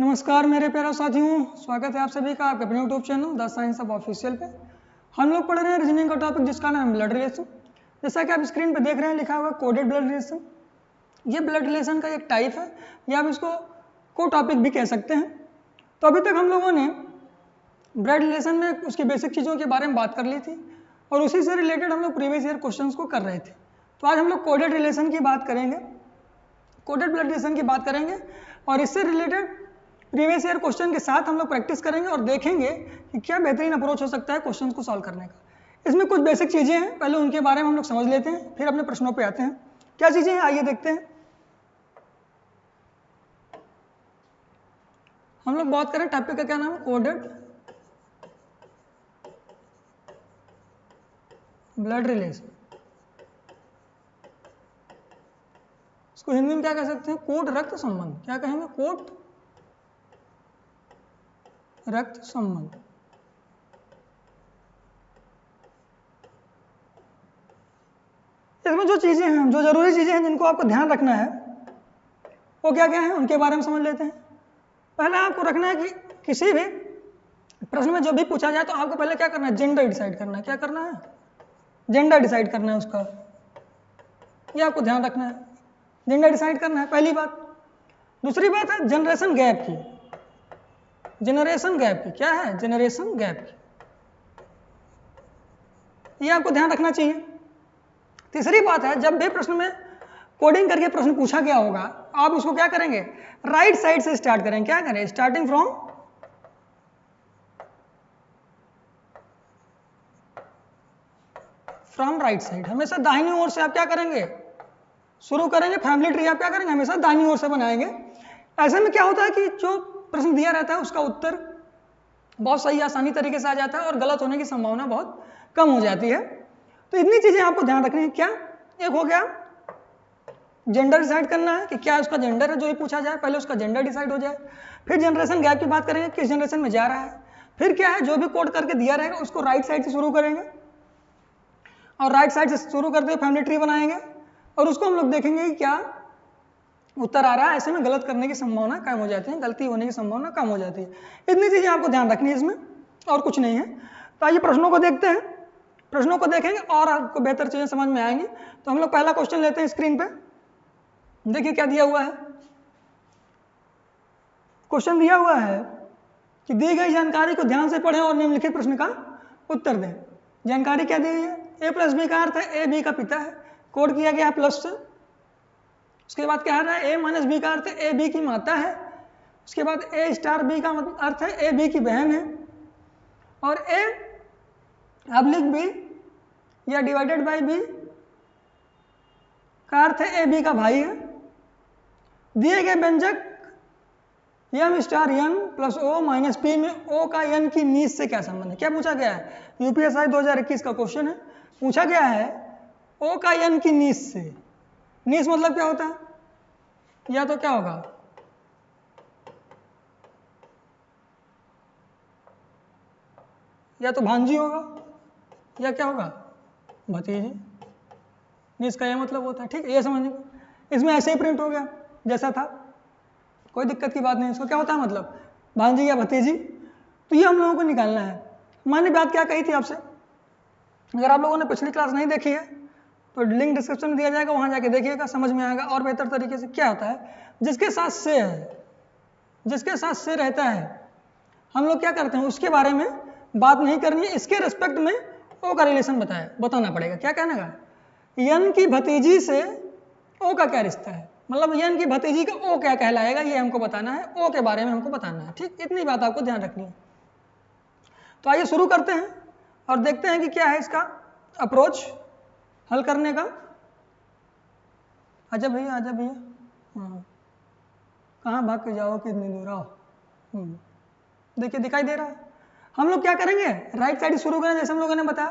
नमस्कार मेरे प्यारे साथियों, स्वागत है आप सभी का आपके अपने YouTube channel the science of official पे। हम लोग पढ़ रहे हैं रीजनिंग का टॉपिक जिसका नाम है ब्लड रिलेशन। जैसा कि आप स्क्रीन पे देख रहे हैं लिखा हुआ कोडेड ब्लड रिलेशन। ये ब्लड रिलेशन का एक टाइप है या आप इसको को टॉपिक भी कह सकते हैं। तो अभी तक हम लोगों ने ब्लड रिलेशन में उसकी बेसिक चीज़ों के बारे में बात कर ली थी और उसी से रिलेटेड हम लोग प्रीवियस ईयर क्वेश्चन को कर रहे थे। तो आज हम लोग कोडेड रिलेशन की बात करेंगे, कोडेड ब्लड रिलेशन की बात करेंगे और इससे रिलेटेड प्रीवियस ईयर क्वेश्चन के साथ हम लोग प्रैक्टिस करेंगे और देखेंगे कि क्या बेहतरीन अप्रोच हो सकता है क्वेश्चन को सॉल्व करने का। इसमें कुछ बेसिक चीज़ें हैं, पहले उनके बारे में हम लोग समझ लेते हैं, फिर अपने प्रश्नों पे आते हैं। क्या चीज़ें हैं आइए देखते हैं। हम लोग बात करें टॉपिक का क्या नाम है, कोडेड ब्लड रिलेशन। इसको हिंदी में क्या कह सकते हैं, कोट रक्त संबंध। क्या कहेंगे, कोट रक्त संबंध। इसमें जो चीजें हैं, जो जरूरी चीजें हैं जिनको आपको ध्यान रखना है वो क्या क्या है उनके बारे में समझ लेते हैं। पहले आपको रखना है कि किसी भी प्रश्न में जो भी पूछा जाए तो आपको पहले क्या करना है, जेंडर डिसाइड करना है। क्या करना है, जेंडर डिसाइड करना है उसका, ये आपको ध्यान रखना है। जेंडर डिसाइड करना है पहली बात। दूसरी बात है जनरेशन गैप की, जनरेशन गैप की। क्या है, जनरेशन गैप की, ये आपको ध्यान रखना चाहिए। तीसरी बात है जब भी प्रश्न में कोडिंग करके प्रश्न पूछा गया होगा आप उसको क्या करेंगे, राइट साइड से स्टार्ट करेंगे। क्या करें, स्टार्टिंग फ्रॉम राइट साइड। हमेशा दाहिनी ओर से आप क्या करेंगे, शुरू करेंगे। फैमिली ट्री आप क्या करेंगे, हमेशा दाहिनी ओर से बनाएंगे। ऐसे में क्या होता है कि जो प्रश्न दिया रहता है उसका उत्तर बहुत सही आसानी तरीके से आ जाता है और गलत होने की संभावना बहुत कम हो जाती है। तो इतनी चीजें आपको ध्यान रखनी है। क्या, एक हो गया जेंडर डिसाइड करना है कि क्या उसका जेंडर है जो ही पूछा जाए, पहले उसका जेंडर डिसाइड हो जाए। फिर जनरेशन गैप की बात करेंगे, किस जनरेशन में जा रहा है। फिर क्या है, जो भी कोड करके दिया रहेगा उसको राइट साइड से शुरू करेंगे और राइट साइड से शुरू करते हुए फैमिली ट्री बनाएंगे और उसको हम लोग देखेंगे कि क्या उत्तर आ रहा है। ऐसे में गलत करने की संभावना कम हो जाती है, गलती होने की संभावना कम हो जाती है। इतनी चीजें आपको ध्यान रखनी है इसमें, और कुछ नहीं है। तो आइए प्रश्नों को देखते हैं, प्रश्नों को देखेंगे और आपको बेहतर चीजें समझ में आएंगी। तो हम लोग पहला क्वेश्चन लेते हैं स्क्रीन पे। देखिए क्या दिया हुआ है, क्वेश्चन दिया हुआ है कि दी गई जानकारी को ध्यान से पढ़ें और निम्नलिखित प्रश्न का उत्तर दें। जानकारी क्या दी गई है, ए प्लस बी का अर्थ है ए बी का पिता है, कोड किया गया है प्लस से। उसके बाद क्या है, ए माइनस बी का अर्थ है ए बी की माता है। उसके बाद ए स्टार बी का अर्थ है ए बी की बहन है और ए ऑब्लिक बी या डिवाइडेड बाय बी का अर्थ है ए बी का भाई है। दिए गए व्यंजक यम स्टार यन प्लस ओ माइनस पी में ओ का यन की नीच से क्या संबंध है। क्या पूछा गया है, यूपीएसआई 2021 का क्वेश्चन है। पूछा गया है ओ का यन की नीच से। नीच मतलब क्या होता है, या तो क्या होगा, या तो भांजी होगा या क्या होगा, भतीजी। नीच का यह मतलब होता है, ठीक है, ये समझिए। इसमें ऐसे ही प्रिंट हो गया जैसा था, कोई दिक्कत की बात नहीं। इसको क्या होता है मतलब, भांजी या भतीजी। तो ये हम लोगों को निकालना है। मैंने बात क्या कही थी आपसे, अगर आप लोगों ने पिछली क्लास नहीं देखी है तो लिंक डिस्क्रिप्शन में दिया जाएगा, वहां जाके देखिएगा, समझ में आएगा और बेहतर तरीके से। क्या होता है, जिसके साथ से है, जिसके साथ से रहता है, हम लोग क्या करते हैं उसके बारे में बात नहीं करनी है, इसके रिस्पेक्ट में ओ का रिलेशन बताना पड़ेगा। क्या कहना है, यन की भतीजी से ओ का क्या रिश्ता है, मतलब यन की भतीजी का ओ क्या कहलाएगा, ये हमको बताना है, ओ के बारे में हमको बताना है। ठीक, इतनी बात आपको ध्यान रखनी है। तो आइए शुरू करते हैं और देखते हैं कि क्या है इसका अप्रोच हल करने का। आजा भैया, आजा भैया, कहाँ भाग के जाओ, कितनी दूर आओ। देखिए दिखाई दे रहा है। हम लोग क्या करेंगे, राइट साइड शुरू करें जैसे हम लोगों ने बताया।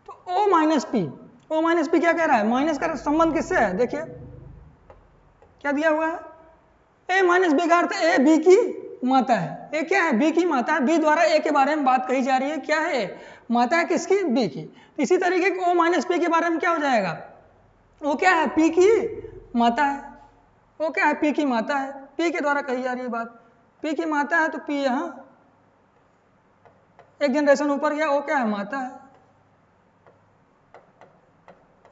तो O minus P, O minus P क्या कह रहा है, माइनस का संबंध किससे है, देखिए क्या दिया हुआ है, ए माइनस बी का अर्थ ए बी की माता है। ए क्या है, बी की माता है। बी द्वारा ए के बारे में बात कही जा रही है, क्या है, माता है किसकी, बी की। इसी तरीके ओ माइनस पी के बारे में क्या हो जाएगा, वो क्या है, पी की माता है। वो क्या है, पी की माता है, पी के द्वारा कही जा रही है बात। P की माता है तो P यहाँ एक जनरेशन ऊपर गया, O क्या है? माता है।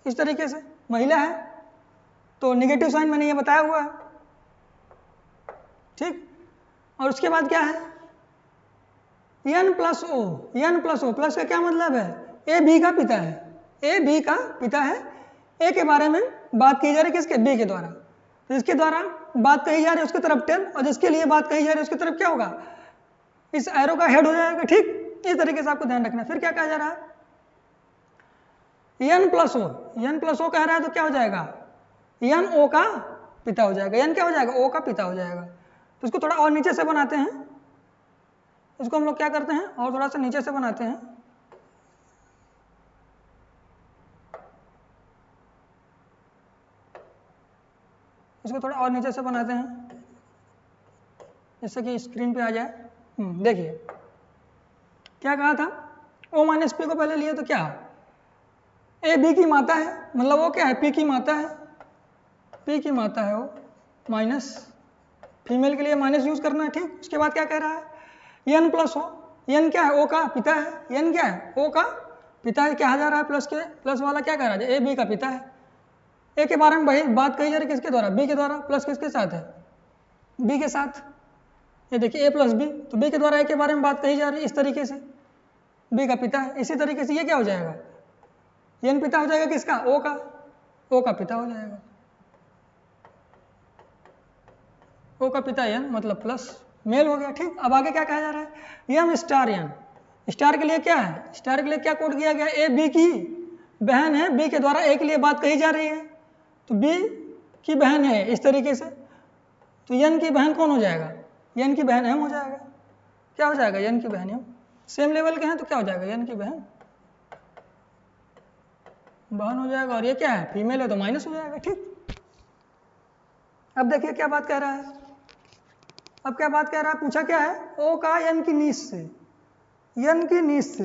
इस तरीके से महिला है तो नेगेटिव साइन मैंने ये बताया हुआ है, ठीक। और उसके बाद क्या है? N plus O। N plus O, plus का क्या मतलब है? A B का पिता है, A B का पिता है। A के बारे में बात की जा रही है किसके? B के द्वारा। तो जिसके द्वारा बात कही जा रही है उसकी तरफ टेल, और जिसके लिए बात कही जा रही है उसकी तरफ क्या होगा? इस एरो का हेड हो जाएगा, ठीक। इस तरीके से आपको ध्यान रखना है। फिर क्या कहा जा रहा है? N plus O, N plus O कह रहा है तो क्या हो जाएगा? N O का पिता हो जाएगा। N क्या हो जाएगा? O का पिता हो जाएगा। तो इसको थोड़ा और नीचे से बनाते हैं, इसको हम लोग क्या करते हैं और थोड़ा सा नीचे से बनाते हैं। इसको थोड़ा और नीचे से बनाते हैं जिससे कि स्क्रीन पे आ जाए। देखिए क्या कहा था? O माइनस पी को पहले लिए तो क्या? ए बी की माता है, मतलब वो क्या है? पी की माता है, पी की माता है वो, माइनस फीमेल के लिए माइनस यूज करना है, ठीक। उसके बाद क्या कह रहा है? एन प्लस ओ, एन क्या है? ओ का पिता है। एन क्या है? ओ का पिता है। क्या जा रहा है? प्लस के प्लस वाला क्या कह रहा है? ए बी का पिता है। ए के बारे में भाई बात कही जा रही है किसके द्वारा? बी के द्वारा। प्लस किसके साथ है? बी के साथ। ये देखिए ए प्लस बी, तो बी के द्वारा ए के बारे में बात कही जा रही है इस तरीके से, बी का पिता है। इसी तरीके से ये क्या हो जाएगा? एन पिता हो जाएगा किसका? ओ का, ओ का पिता हो जाएगा। ओ का पिता एन मतलब प्लस, मेल हो गया, ठीक। अब आगे क्या कहा जा रहा है? एम स्टार एन, स्टार के लिए क्या है? स्टार के लिए क्या कोड किया गया? ए बी की बहन है, बी के द्वारा ए के लिए बात कही जा रही है तो बी की बहन है इस तरीके से, तो एन की बहन कौन हो जाएगा? एन की बहन एम हो जाएगा। क्या हो जाएगा? एन की बहन एम। सेम लेवल के हैं तो क्या हो जाएगा? एन की बहन बहन हो जाएगा। और ये क्या है? फीमेल है तो माइनस हो जाएगा, ठीक। अब देखिए क्या बात कह रहा है? अब क्या बात कह रहा है? पूछा क्या है? ओ का एन की नीच से, एन की नीच से।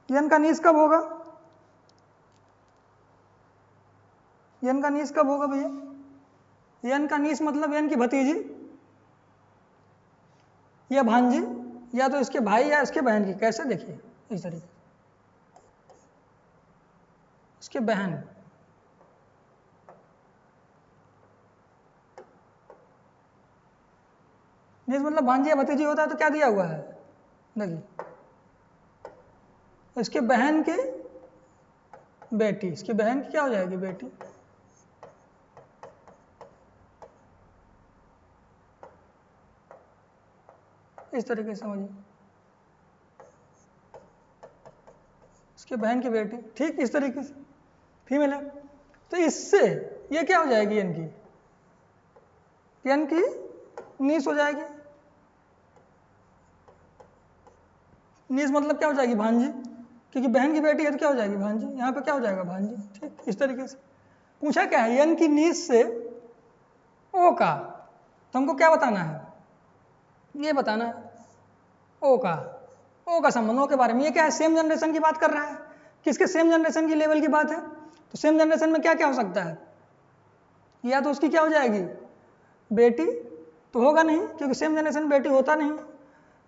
एन का नीच कब होगा? एन का नीच कब होगा भैया? एन का नीच मतलब एन की भतीजी या भांजी, या तो इसके भाई या इसके बहन की। कैसे? देखिए इस तरीके, इसके बहन, नीच मतलब भांजी या भतीजी होता है तो क्या दिया हुआ है? देखिए इसके बहन की बेटी, इसकी बहन की क्या हो जाएगी? बेटी। इस तरीके से समझिए, इसके बहन की बेटी, ठीक। इस तरीके से फीमेल है तो इससे ये क्या हो जाएगी? एन की, एन की नीस हो जाएगी। नीस मतलब क्या हो जाएगी? भांजी, क्योंकि बहन की बेटी है तो क्या हो जाएगी? भांजी। यहाँ पे क्या हो जाएगा? भांजी, ठीक। इस तरीके से पूछा क्या है? एन की नीस से ओ का, तो हमको क्या बताना है? ये बताना है ओ का, ओ का संबंध, ओ के बारे में। ये क्या है? सेम जनरेशन की बात कर रहा है। किसके सेम जनरेशन की लेवल की बात है? तो सेम जनरेशन में क्या क्या हो सकता है? या तो उसकी क्या हो जाएगी? बेटी तो होगा नहीं, क्योंकि सेम जनरेशन में बेटी होता नहीं।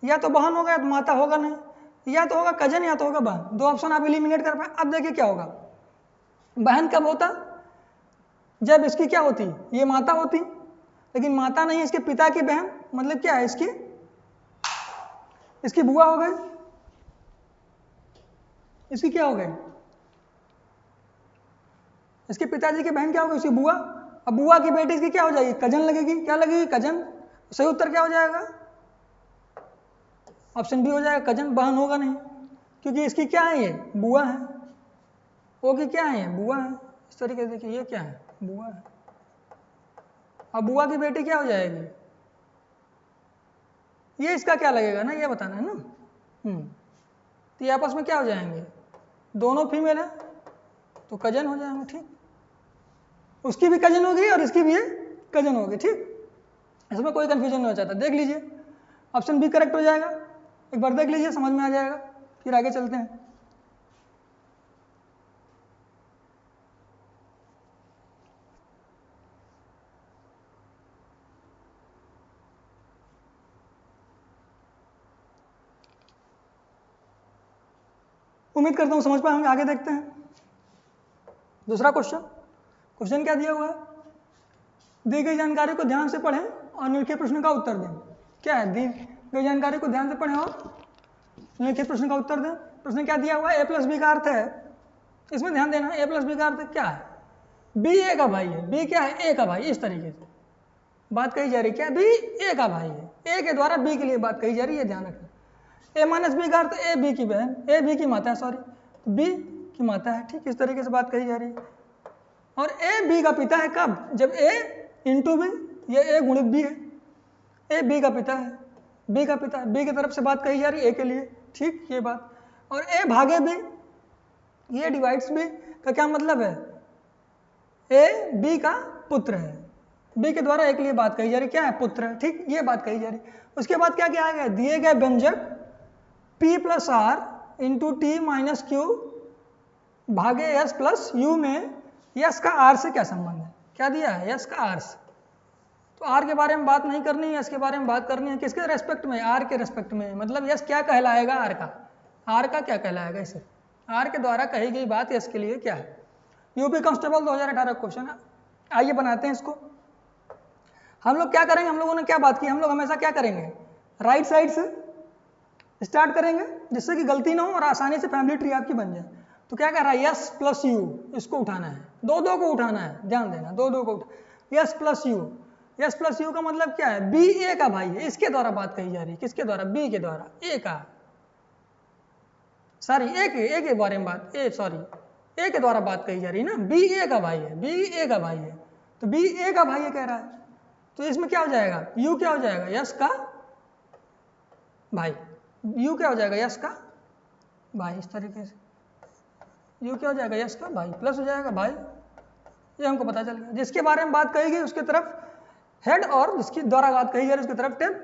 या तो बहन होगा या तो माता होगा नहीं, या तो होगा कजन या तो होगा बहन। दो ऑप्शन आप एलिमिनेट कर पाए। अब देखिए क्या होगा? बहन कब होता? जब इसकी क्या होती? ये माता होती, लेकिन माता नहीं, इसके पिता की बहन, मतलब क्या है? इसकी बुआ हो गई। इसकी क्या हो गई? इसके पिताजी की बहन क्या हो गई? उसकी बुआ। अब बुआ की बेटी इसकी क्या हो जाएगी? कजन लगेगी। क्या लगेगी? कजन। सही उत्तर क्या हो जाएगा? ऑप्शन बी हो जाएगा, कजन। बहन होगा नहीं, क्योंकि इसकी क्या है? ये बुआ है। ओ की क्या है? ये बुआ है। इस तरीके से देखिए, ये क्या है? बुआ है। अब बुआ की बेटी क्या हो जाएगी? ये इसका क्या लगेगा ना, ये बताना है ना। तो ये आपस में क्या हो जाएंगे? दोनों फीमेल है तो कजन हो जाएंगे, ठीक। उसकी भी कजन होगी और इसकी भी कजन होगी, ठीक। इसमें कोई कंफ्यूजन नहीं हो जाता। देख लीजिए ऑप्शन बी करेक्ट हो जाएगा। एक बार देख लीजिए, समझ में आ जाएगा। फिर आगे चलते हैं। उम्मीद करता हूँ समझ पाए होंगे। आगे देखते हैं दूसरा क्वेश्चन क्या दिया हुआ है, दी गई जानकारी को ध्यान से पढ़ें और निम्नलिखित प्रश्न का उत्तर दें। क्या है, दी गई जानकारी को ध्यान से पढ़ें और निम्नलिखित प्रश्न का उत्तर दें। प्रश्न क्या दिया हुआ है, a प्लस बी का अर्थ है, इसमें ध्यान देना, a प्लस बी का अर्थ क्या है, b a का भाई है, b क्या है, a का भाई। इस तरीके से बात कही जा रही है, क्या b a का भाई है, a के द्वारा b के लिए बात कही जा रही है, ध्यान रखना। a माइनस बी का अर्थ a b की बहन, a b की माता है, सॉरी b की माता है, ठीक इस तरीके से बात कही जा रही है। और a b का पिता है कब, जब a इंटू बी, ये a गुणित b है, a b का पिता है, b का पिता, b की तरफ से बात कही जा रही है a के लिए, ठीक ये बात। और a भागे b, ये डिवाइड्स b का क्या मतलब है, a b का पुत्र है, b के द्वारा a के लिए बात कही जा रही है, क्या है, पुत्र है, ठीक ये बात कही जा रही है। उसके बाद क्या क्या आएगा, दिए गए व्यंजक p plus R into T minus Q भागे s प्लस u में यस का आर से क्या संबंध है, क्या दिया है, यस का आर से। तो आर के बारे में बात नहीं करनी है, यस के बारे में बात करनी है, किसके रेस्पेक्ट में, आर के रेस्पेक्ट में। मतलब यस क्या कहलाएगा, आर का क्या कहलाएगा, इसे आर के द्वारा कही गई बात यस के लिए क्या है। यूपी कांस्टेबल 2018 क्वेश्चन है, आइए बनाते हैं इसको। हम लोग क्या करेंगे, हम लोगों ने क्या बात की, हम लोग हमेशा क्या करेंगे, राइट साइड से स्टार्ट करेंगे जिससे कि गलती ना हो और आसानी से फैमिली ट्री आपकी बन जाए। तो क्या कह रहा है, यस प्लस यू, इसको उठाना है, दो को उठाना है, ध्यान देना, दो को yes plus you, yes plus you का मतलब क्या है, बी ए का भाई है, इसके द्वारा बात कही जा रही है, किसके द्वारा, बी के द्वारा, ए का, सॉरी ए के बारे में बात, ए के द्वारा बात कही जा रही है ना, बी ए का भाई है, बी ए का भाई है, तो बी ए का भाई है कह रहा है, तो इसमें क्या हो जाएगा, यू क्या हो जाएगा, यस का भाई, यू क्या हो जाएगा, यस का भाई, इस तरीके से यू क्या हो जाएगा, यस का भाई, प्लस हो जाएगा भाई, ये हमको पता चल गया। जिसके बारे में बात कही गई उसके तरफ हेड और जिसकी द्वारा बात कही जा रही है उसकी तरफ टेल,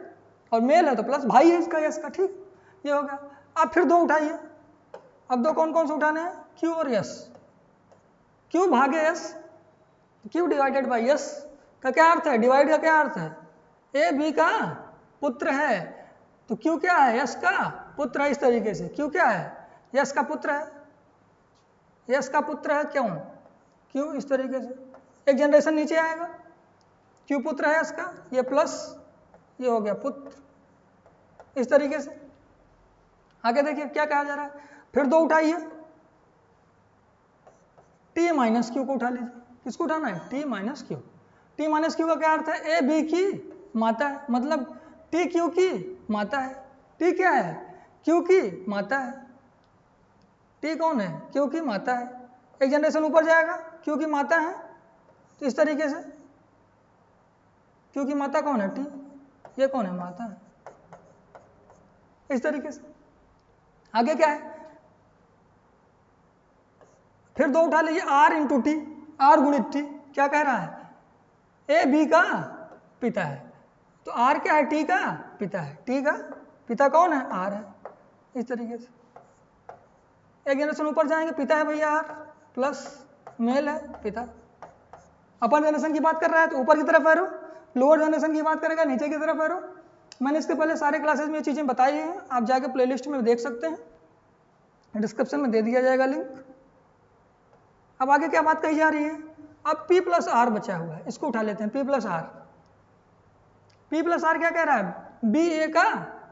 और मेल है तो प्लस भाई है इसका, यस का, ठीक ये हो गया। अब फिर दो उठाइए, अब दो कौन कौन से उठाने हैं, क्यू और यस, क्यू भागे yes, Q divided by yes का क्या अर्थ है, डिवाइड का क्या अर्थ है, ए बी का पुत्र है, तो क्यू क्या है, यस का पुत्र है, इस तरीके से क्यू क्या है, यस का पुत्र है, यस का पुत्र है, क्यों इस तरीके से एक जनरेशन नीचे आएगा, क्यों पुत्र है इसका, ये प्लस ये हो गया पुत्र, इस तरीके से। आगे देखिए क्या कहा जा रहा है, फिर दो उठाइए, टी माइनस क्यू को उठा लीजिए, किसको उठाना है, T minus Q, T minus Q का क्या अर्थ है, ए बी की माता है, मतलब टी क्यू की माता है, टी क्या है, क्यू की माता है, टी कौन है, क्यू की माता है, एक जनरेशन ऊपर जाएगा, क्यू की माता है, तो इस तरीके से क्यू की माता कौन है, टी, ये कौन है, माता है, इस तरीके से। आगे क्या है, फिर दो उठा लीजिए, आर इंटू टी, आर गुणित टी, क्या कह रहा है, ए बी का पिता है, तो आर क्या है, टी का पिता है, टी का पिता कौन है, आर है, इस तरीके से। एक जनरेशन ऊपर जाएंगे, पिता है भैया आर, प्लस मेल है पिता, अपर जनरेशन की बात कर रहा है तो ऊपर की तरफ एरो, लोअर जनरेशन की बात करेगा नीचे की तरफ एरो। मैंने इसके पहले सारे क्लासेस में ये चीज़ें बताई हैं, आप जाके प्लेलिस्ट में देख सकते हैं, डिस्क्रिप्शन में दे दिया जाएगा लिंक। अब आगे क्या बात कही जा रही है, अब P प्लस आर बचा हुआ है, इसको उठा लेते हैं, P plus R, P plus R क्या कह रहा है, बी ए का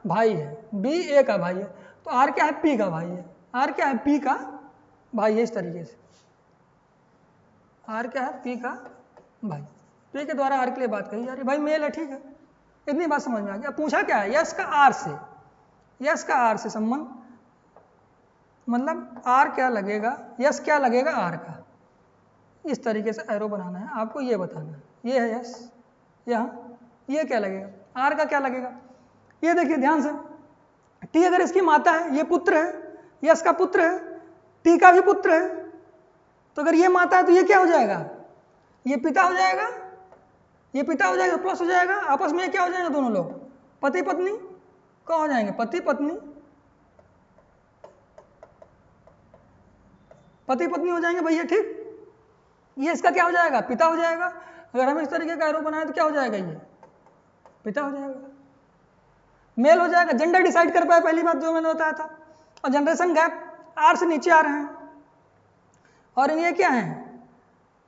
भाई है, बी ए का भाई है, तो आर क्या है, P का भाई है, आर क्या है, P का भाई है, इस तरीके से आर क्या है, P का भाई, P के द्वारा आर के लिए बात कही जा रही है, भाई मेल है, ठीक है, इतनी बात समझ में आ गई। अब पूछा क्या है, यस का आर से, यस का आर से संबंध, मतलब आर क्या लगेगा, यस क्या लगेगा आर का, इस तरीके से एरो बनाना है आपको, ये बताना है, ये है यस, यहाँ ये क्या लगेगा, आर का क्या लगेगा, ये देखिए ध्यान से, टी अगर इसकी माता है, ये पुत्र है, यस का पुत्र है, टी का भी पुत्र है, तो अगर ये माता है तो ये क्या हो जाएगा, ये पिता हो जाएगा, ये पिता हो जाएगा, प्लस हो जाएगा, आपस में क्या हो जाएगा, दोनों लोग पति पत्नी कौन हो जाएंगे, पति पत्नी हो जाएंगे भैया, ठीक, ये इसका क्या हो जाएगा, पिता हो जाएगा। अगर हम इस तरीके का एरो बनाए तो क्या हो जाएगा, ये पिता हो जाएगा, मेल हो जाएगा, जेंडर डिसाइड कर पाए, पहली बात जो मैंने बताया था। और जनरेशन गैप आर से नीचे आ रहे हैं, और ये क्या हैं,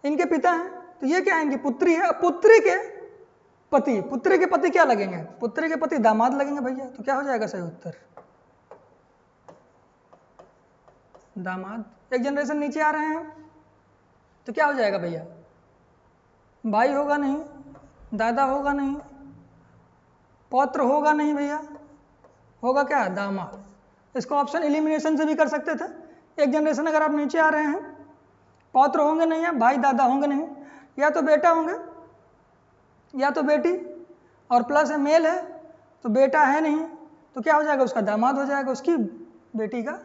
इनके पिता हैं, तो ये क्या है, इनकी पुत्री है। पुत्री के पति क्या लगेंगे, पुत्री के पति दामाद लगेंगे भैया। तो क्या हो जाएगा सही उत्तर, दामाद। एक जनरेशन नीचे आ रहे हैं तो क्या हो जाएगा भैया, भाई होगा नहीं, दादा होगा नहीं, पौत्र होगा नहीं भैया, होगा क्या, दामाद। इसको ऑप्शन एलिमिनेशन से भी कर सकते थे। एक जनरेशन अगर आप नीचे आ रहे हैं, पौत्र होंगे नहीं है, भाई दादा होंगे नहीं, या तो बेटा होंगे या तो बेटी, और प्लस है मेल है, तो बेटा है नहीं, तो क्या हो जाएगा, उसका दामाद हो जाएगा, उसकी बेटी का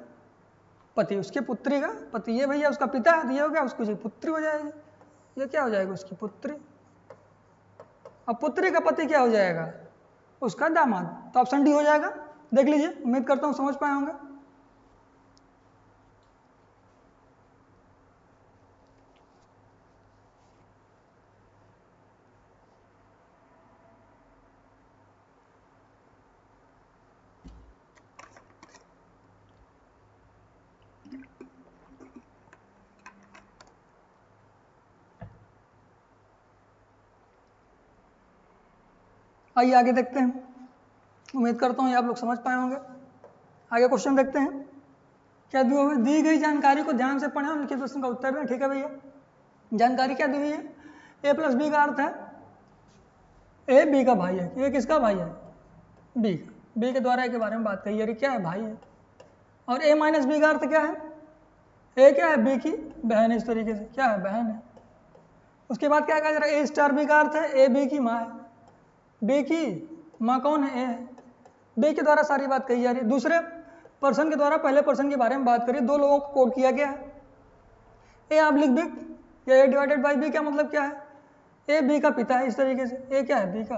पति, उसके पुत्री का पति। ये भैया उसका पिता है, तो ये हो गया उसकी पुत्री हो जाएगी, ये क्या हो जाएगा, उसकी पुत्री। अब पुत्री का पति क्या हो जाएगा, उसका दामाद। तो ऑप्शन डी हो जाएगा। देख लीजिए, उम्मीद करता हूं समझ पाए होंगे। आइए आगे देखते हैं, उम्मीद करता हूँ ये आप लोग समझ पाए होंगे। आगे क्वेश्चन देखते हैं। क्या दी गई जानकारी को ध्यान से पढ़ें और उनके प्रश्न का उत्तर दें। ठीक है भैया, जानकारी क्या दी हुई है, ए प्लस बी का अर्थ है ए बी का भाई है। ये किसका भाई है, बी का। बी के द्वारा ए के बारे में बात कही जा रही, क्या है, भाई है। और ए माइनस बी का अर्थ क्या है, ए क्या है, बी की बहन है, इस तरीके से क्या है, बहन है। उसके बाद क्या कहा जा रहा है, ए स्टार बी का अर्थ है ए बी की माँ है। बी की माँ कौन है, ए है। बी के द्वारा सारी बात कही जा रही है। दूसरे पर्सन के द्वारा पहले पर्सन के बारे में बात करिए, दो लोगों को कोट किया गया है, ए आप लिख बी या ए डिवाइडेड बाई बी। क्या मतलब क्या है, ए बी का पिता है, इस तरीके से ए क्या है, बी का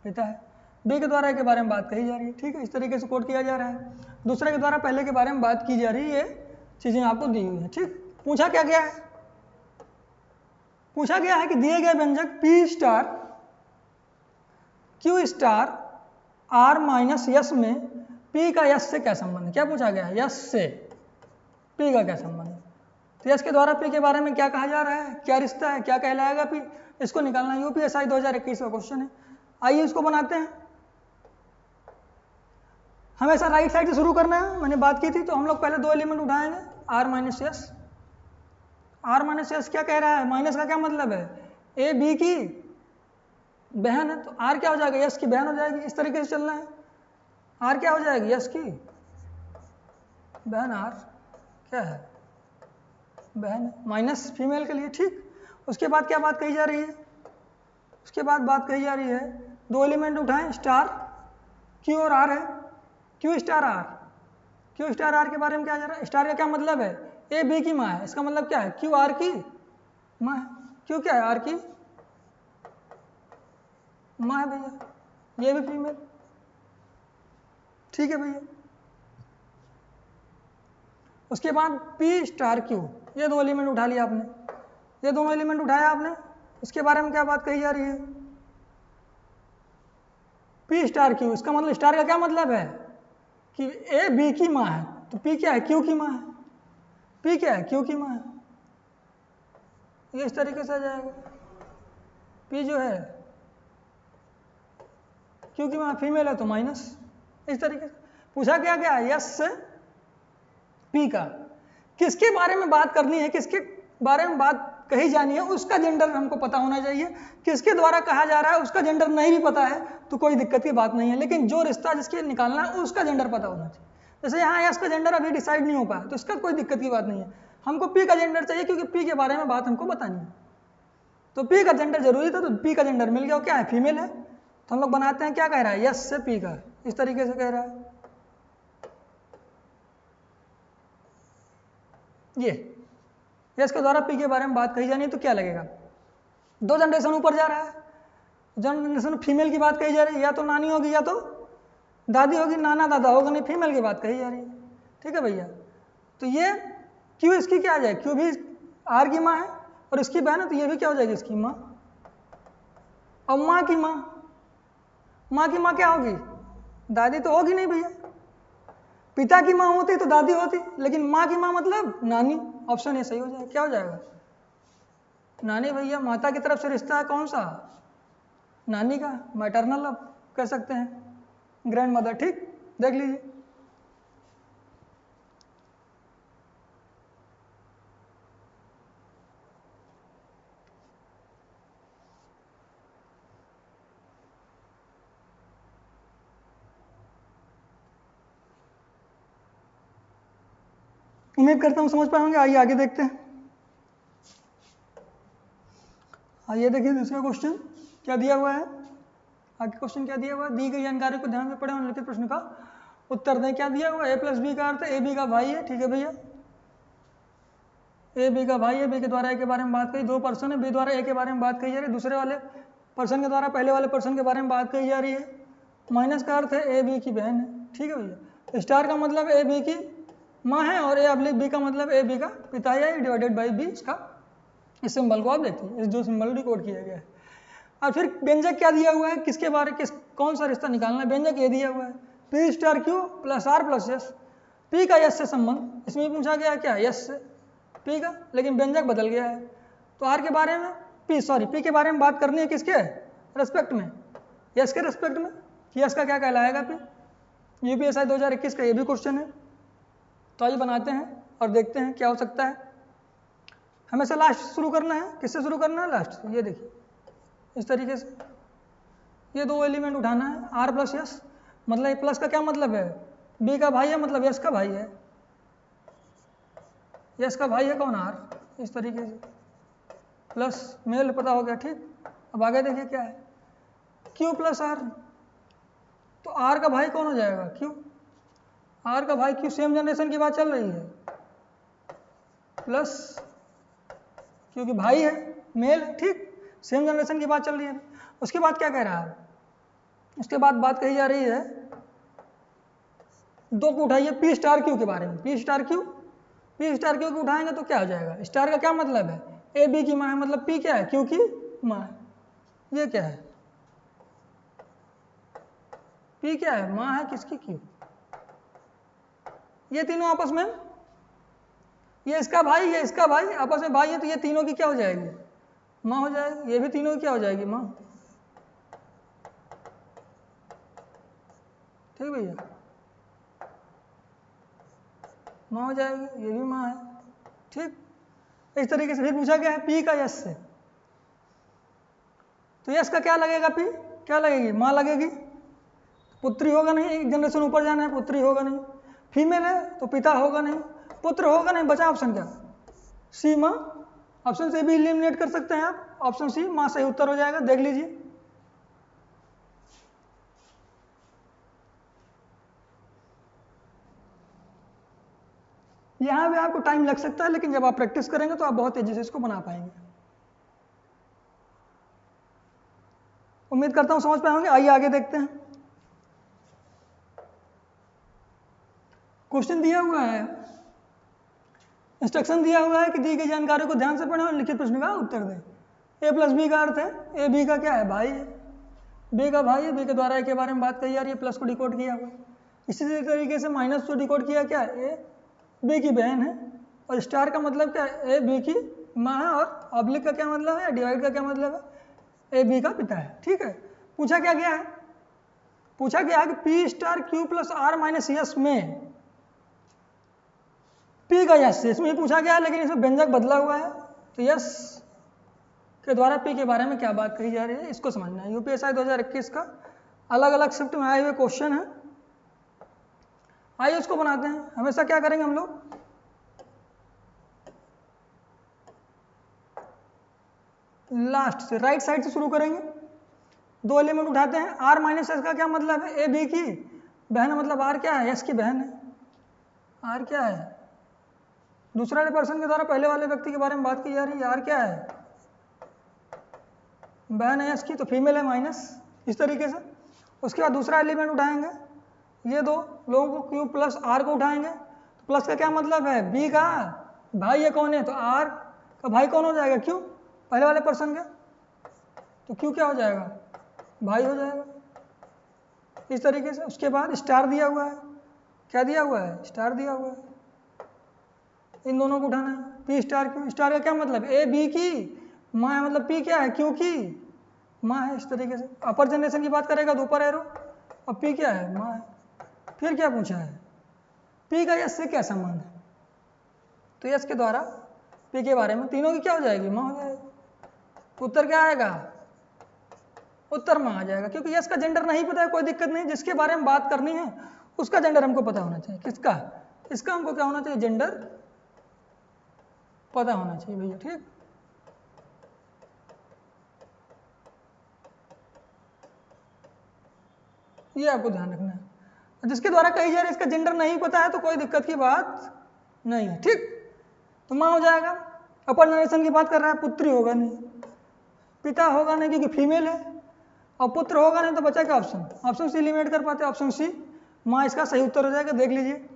पिता है। बी के द्वारा ए के बारे में बात कही जा रही है, ठीक है, इस तरीके से कोट किया जा रहा है। दूसरे के द्वारा पहले के बारे में बात की जा रही है, ये चीजें आपको दी हुई है। ठीक, पूछा क्या गया है, पूछा गया है कि दिए गए व्यंजक P star Q star R minus S में पी का यस से क्या संबंध है। क्या पूछा गया है, यस से पी का क्या संबंध है। तो यस के द्वारा पी के बारे में क्या कहा जा रहा है, क्या रिश्ता है, क्या कहलाएगा पी, इसको निकालना यूपीएसआई 2021 का क्वेश्चन है। आइए इसको बनाते हैं। हमेशा राइट साइड से शुरू करना है, मैंने बात की थी। तो हम लोग पहले दो एलिमेंट उठाएंगे, R minus S. R minus S क्या कह रहा है, माइनस का क्या मतलब है, ए बी की बहन है, तो आर क्या हो जाएगा, यस की बहन हो जाएगी। इस तरीके से चलना है, आर क्या हो जाएगी, यस की बहन, आर क्या है, बहन, माइनस फीमेल के लिए। ठीक, उसके बाद क्या बात कही जा रही है, उसके बाद बात कही जा रही है, दो एलिमेंट उठाएं, स्टार क्यू और आर है, Q star R. Q star R के बारे में क्या जा रहा है, स्टार का क्या मतलब है, ए बी की माँ है, इसका मतलब क्या है, क्यू आर की माँ है। क्यू क्या है, आर की माँ है भैया, ये भी फीमेल। ठीक है भैया, उसके बाद पी स्टार क्यू, ये दो एलिमेंट उठा लिया आपने, ये दोनों एलिमेंट उठाया आपने। उसके बारे में क्या बात कही जा रही है, पी स्टार क्यू, इसका मतलब स्टार का क्या मतलब है कि ए बी की माँ है, तो पी क्या है, क्यू की माँ है। पी क्या है, क्यू की माँ है। ये इस तरीके से आ जाएगा, पी जो है क्यू की माँ फीमेल है तो माइनस। इस तरीके से पूछा क्या गया, यस से पी का किसके बारे में बात करनी है, किसके बारे में बात कही जानी है, उसका जेंडर हमको पता होना चाहिए। किसके द्वारा कहा जा रहा है उसका जेंडर नहीं भी पता है तो कोई दिक्कत की बात नहीं है, लेकिन जो रिश्ता जिसके निकालना है उसका जेंडर पता होना चाहिए। जैसे यहाँ यस का जेंडर अभी डिसाइड नहीं हो पाया तो इसका कोई दिक्कत की बात नहीं है, हमको पी का जेंडर चाहिए क्योंकि पी के बारे में बात हमको बतानी है। तो पी का जेंडर जरूरी था, तो पी का जेंडर मिल गया, क्या है, फीमेल है। तो हम लोग बनाते हैं, क्या कह रहा है, यस से पी का, इस तरीके से कह रहा है। ये यस के द्वारा पी के बारे में बात कही जानी है तो क्या लगेगा, दो जनरेशन ऊपर जा रहा है, जनरेशन फीमेल की बात कही जा रही है, या तो नानी होगी या तो दादी होगी, नाना दादा होगा नहीं, फीमेल की बात कही जा रही है। ठीक है भैया, तो ये क्यों इसकी क्या आ जाए, क्यों भी आर की माँ है और इसकी बहन है, तो ये भी क्या हो जाएगी, इसकी माँ। और माँ की माँ, माँ की माँ क्या होगी, दादी तो होगी नहीं भैया, पिता की माँ होती तो दादी होती, लेकिन माँ की माँ मतलब नानी। ऑप्शन ए सही हो जाएगा। क्या हो जाएगा? नानी। भैया माता की तरफ से रिश्ता है कौन सा? नानी का, मैटरनल अब कह सकते हैं, ग्रैंड मदर। ठीक, देख लीजिए। उम्मीद करता हूँ समझ पाएंगे। आइए आगे देखते हैं। आइए देखिए दूसरा क्वेश्चन क्या दिया हुआ है। आगे क्वेश्चन क्या दिया हुआ है? दी गई जानकारी को ध्यान से पढ़ें और लिखित प्रश्न का उत्तर दें। क्या दिया हुआ है? ए प्लस बी का अर्थ है ए बी का भाई है। ठीक है भैया, ए बी का भाई है। बी के द्वारा ए के बारे में बात कही। दो पर्सन है, बी द्वारा ए के बारे में बात कही जा रही है, दूसरे वाले पर्सन के द्वारा पहले वाले पर्सन के बारे में बात कही जा रही है। माइनस का अर्थ है ए बी की बहन है। ठीक है भैया। स्टार का मतलब ए बी की माँ है, और ए अब्लिक बी का मतलब ए बी का पिता है, डिवाइडेड बाई बी इसका। इस सिंबल को आप देखिए, इस जो सिंबल डिकोड किया गया है। और फिर व्यंजक क्या दिया हुआ है, किसके बारे कौन सा रिश्ता निकालना है? व्यंजक ये दिया हुआ है P star Q plus R plus S. P का यस से संबंध इसमें पूछा गया क्या? यस से पी का, लेकिन व्यंजक बदल गया है। तो आर के बारे में पी के बारे में बात करनी है किसके रेस्पेक्ट में? यस के रेस्पेक्ट में। यस का क्या कहलाएगा? पी। यूपीएसआई 2021 का ये भी क्वेश्चन है। तो आइए बनाते हैं और देखते हैं क्या हो सकता है। हमेशा लास्ट शुरू करना है। किससे शुरू करना है? लास्ट से। ये देखिए इस तरीके से ये दो एलिमेंट उठाना है, आर प्लस यस। मतलब प्लस का क्या मतलब है? बी का भाई है, मतलब यस का भाई है। यस का भाई है कौन? आर। इस तरीके से प्लस मेल पता हो गया। ठीक, अब आगे देखिए क्या है, क्यू प्लस आर। तो आर का भाई कौन हो जाएगा? क्यू। आर का भाई क्यू, सेम जनरेशन की बात चल रही है, प्लस क्योंकि भाई है, मेल है। ठीक, सेम जनरेशन की बात चल रही है। उसके बाद क्या कह रहा है? उसके बाद बात कही जा रही है दो को उठाइए पी स्टार क्यू के बारे में। पी स्टार क्यू को उठाएंगे तो क्या हो जाएगा? स्टार का क्या मतलब है? ए बी की माँ है, मतलब पी क्या है? क्यू की माँ है। ये क्या है? पी क्या है? माँ है किसकी? क्यू। ये तीनों आपस में, ये इसका भाई, ये इसका भाई, आपस में भाई है, तो ये तीनों की क्या हो जाएगी? माँ हो जाएगी। ये भी तीनों की क्या हो जाएगी? माँ। ठीक भैया, माँ हो जाएगी, ये भी माँ है। ठीक, इस तरीके से। फिर पूछा गया है पी का यस से, तो यस का क्या लगेगा? पी क्या लगेगी? माँ लगेगी। पुत्री होगा नहीं, एक जनरेशन ऊपर जाना है, पुत्री होगा नहीं। फीमेल है तो पिता होगा नहीं, पुत्र होगा नहीं। बचा ऑप्शन क्या? सी, माँ। ऑप्शन से भी एलिमिनेट कर सकते हैं आप। ऑप्शन सी माँ सही उत्तर हो जाएगा। देख लीजिए, यहां भी आपको टाइम लग सकता है, लेकिन जब आप प्रैक्टिस करेंगे तो आप बहुत तेजी से इसको बना पाएंगे। उम्मीद करता हूं समझ पाएंगे। आइए आगे देखते हैं। क्वेश्चन दिया हुआ है, इंस्ट्रक्शन दिया हुआ है कि दी गई जानकारी को ध्यान से पढ़ें और लिखित प्रश्न का उत्तर दें। ए प्लस बी का अर्थ है ए बी का क्या है? भाई है। बी का भाई है, बी के द्वारा ए के बारे में बात कही जा रही है, प्लस को डिकोड किया हुआ है। इसी तरीके से माइनस को डिकोड किया क्या है? ए बी की बहन है। और स्टार का मतलब क्या है? ए बी की माँ है। और ऑब्लिक का क्या मतलब है? डिवाइड का क्या मतलब है? ए बी का पिता है। ठीक है। पूछा क्या गया है? पूछा गया है कि P star Q plus R minus S में पी का यस, इसमें ही पूछा गया है, लेकिन इसमें व्यंजक बदला हुआ है। तो यस के द्वारा पी के बारे में क्या बात कही जा रही है, इसको समझना है। यूपीएसआई 2021 का अलग अलग शिफ्ट में आए हुए क्वेश्चन है। आइए उसको बनाते हैं। हमेशा क्या करेंगे हम लोग? लास्ट से, राइट साइड से शुरू करेंगे। दो एलिमेंट उठाते हैं। आर माइनस एस का क्या मतलब है? ए बी की बहन, मतलब आर क्या है? एस की बहन है। आर क्या है? दूसरे वाले पर्सन के द्वारा पहले वाले व्यक्ति के बारे में बात की जा रही है। आर क्या है? बहन है एस की, तो फीमेल है माइनस। इस तरीके से। उसके बाद दूसरा एलिमेंट उठाएंगे, ये दो लोगों को क्यू प्लस आर को उठाएंगे। तो प्लस का क्या मतलब है? बी का भाई है कौन है? तो आर का भाई कौन हो जाएगा? क्यू, पहले वाले पर्सन का। तो क्यू क्या हो जाएगा? भाई हो जाएगा। इस तरीके से। उसके बाद स्टार दिया हुआ है, क्या दिया हुआ है, स्टार दिया हुआ है, इन दोनों को उठाना है। पी स्टार क्यू, स्टार का क्या मतलब, ए बी की माँ है, मतलब पी क्या है, क्यू की माँ है। इस तरीके से अपर जनरेशन की बात करेगा तो ऊपर एरो, अब पी क्या है, माँ है। फिर क्या पूछा है, पी का यस से क्या संबंध है, तो यस के द्वारा पी के बारे में तीनों की क्या हो जाएगी, माँ हो जाएगी। उत्तर क्या आएगा, उत्तर माँ आ जाएगा, क्योंकि यस का जेंडर नहीं पता है, कोई दिक्कत नहीं, जिसके बारे में बात करनी है उसका जेंडर हमको पता होना चाहिए। किसका, इसका हमको क्या होना चाहिए, जेंडर पता होना चाहिए भैया, ठीक। ये आपको ध्यान रखना है। जिसके द्वारा कही जा रही है इसका जेंडर नहीं पता है तो कोई दिक्कत की बात नहीं है, ठीक। तो माँ हो जाएगा। अपर जनरेशन की बात कर रहा है, पुत्री होगा नहीं, पिता होगा नहीं क्योंकि फीमेल है, और पुत्र होगा नहीं तो बचा क्या ऑप्शन, ऑप्शन सी एलिमिनेट कर पाते, ऑप्शन सी माँ इसका सही उत्तर हो जाएगा, देख लीजिए।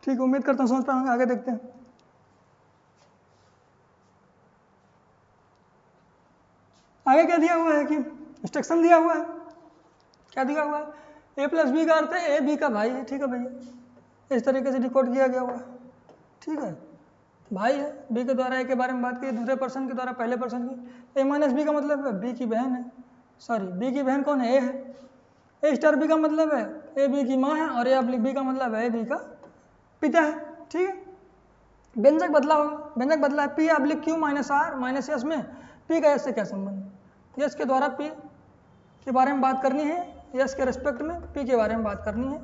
ठीक, उम्मीद करता हूँ समझ पाएंगे, आगे देखते हैं। आगे क्या दिया हुआ है कि इंस्ट्रक्शन दिया हुआ है, क्या दिया हुआ है, ए प्लस बी का अर्थ है ए बी का भाई है, ठीक है भैया, इस तरीके से डिकोड किया गया हुआ है, ठीक है। भाई है, बी के द्वारा ए के बारे में बात की, दूसरे पर्सन के द्वारा पहले पर्सन की। ए माइनस बी का मतलब है बी की बहन है, सॉरी बी की बहन कौन है, ए है। ए स्टार बी का मतलब है ए बी की माँ है, और ए अब्लिक बी का मतलब है ए बी का पिता है, ठीक है। व्यंजक बदला होगा, व्यंजक बदला है, P oblique Q minus R minus S में पी का यस से क्या संबंध, यस के द्वारा पी के बारे में बात करनी है, यस के रेस्पेक्ट में पी के बारे में बात करनी है,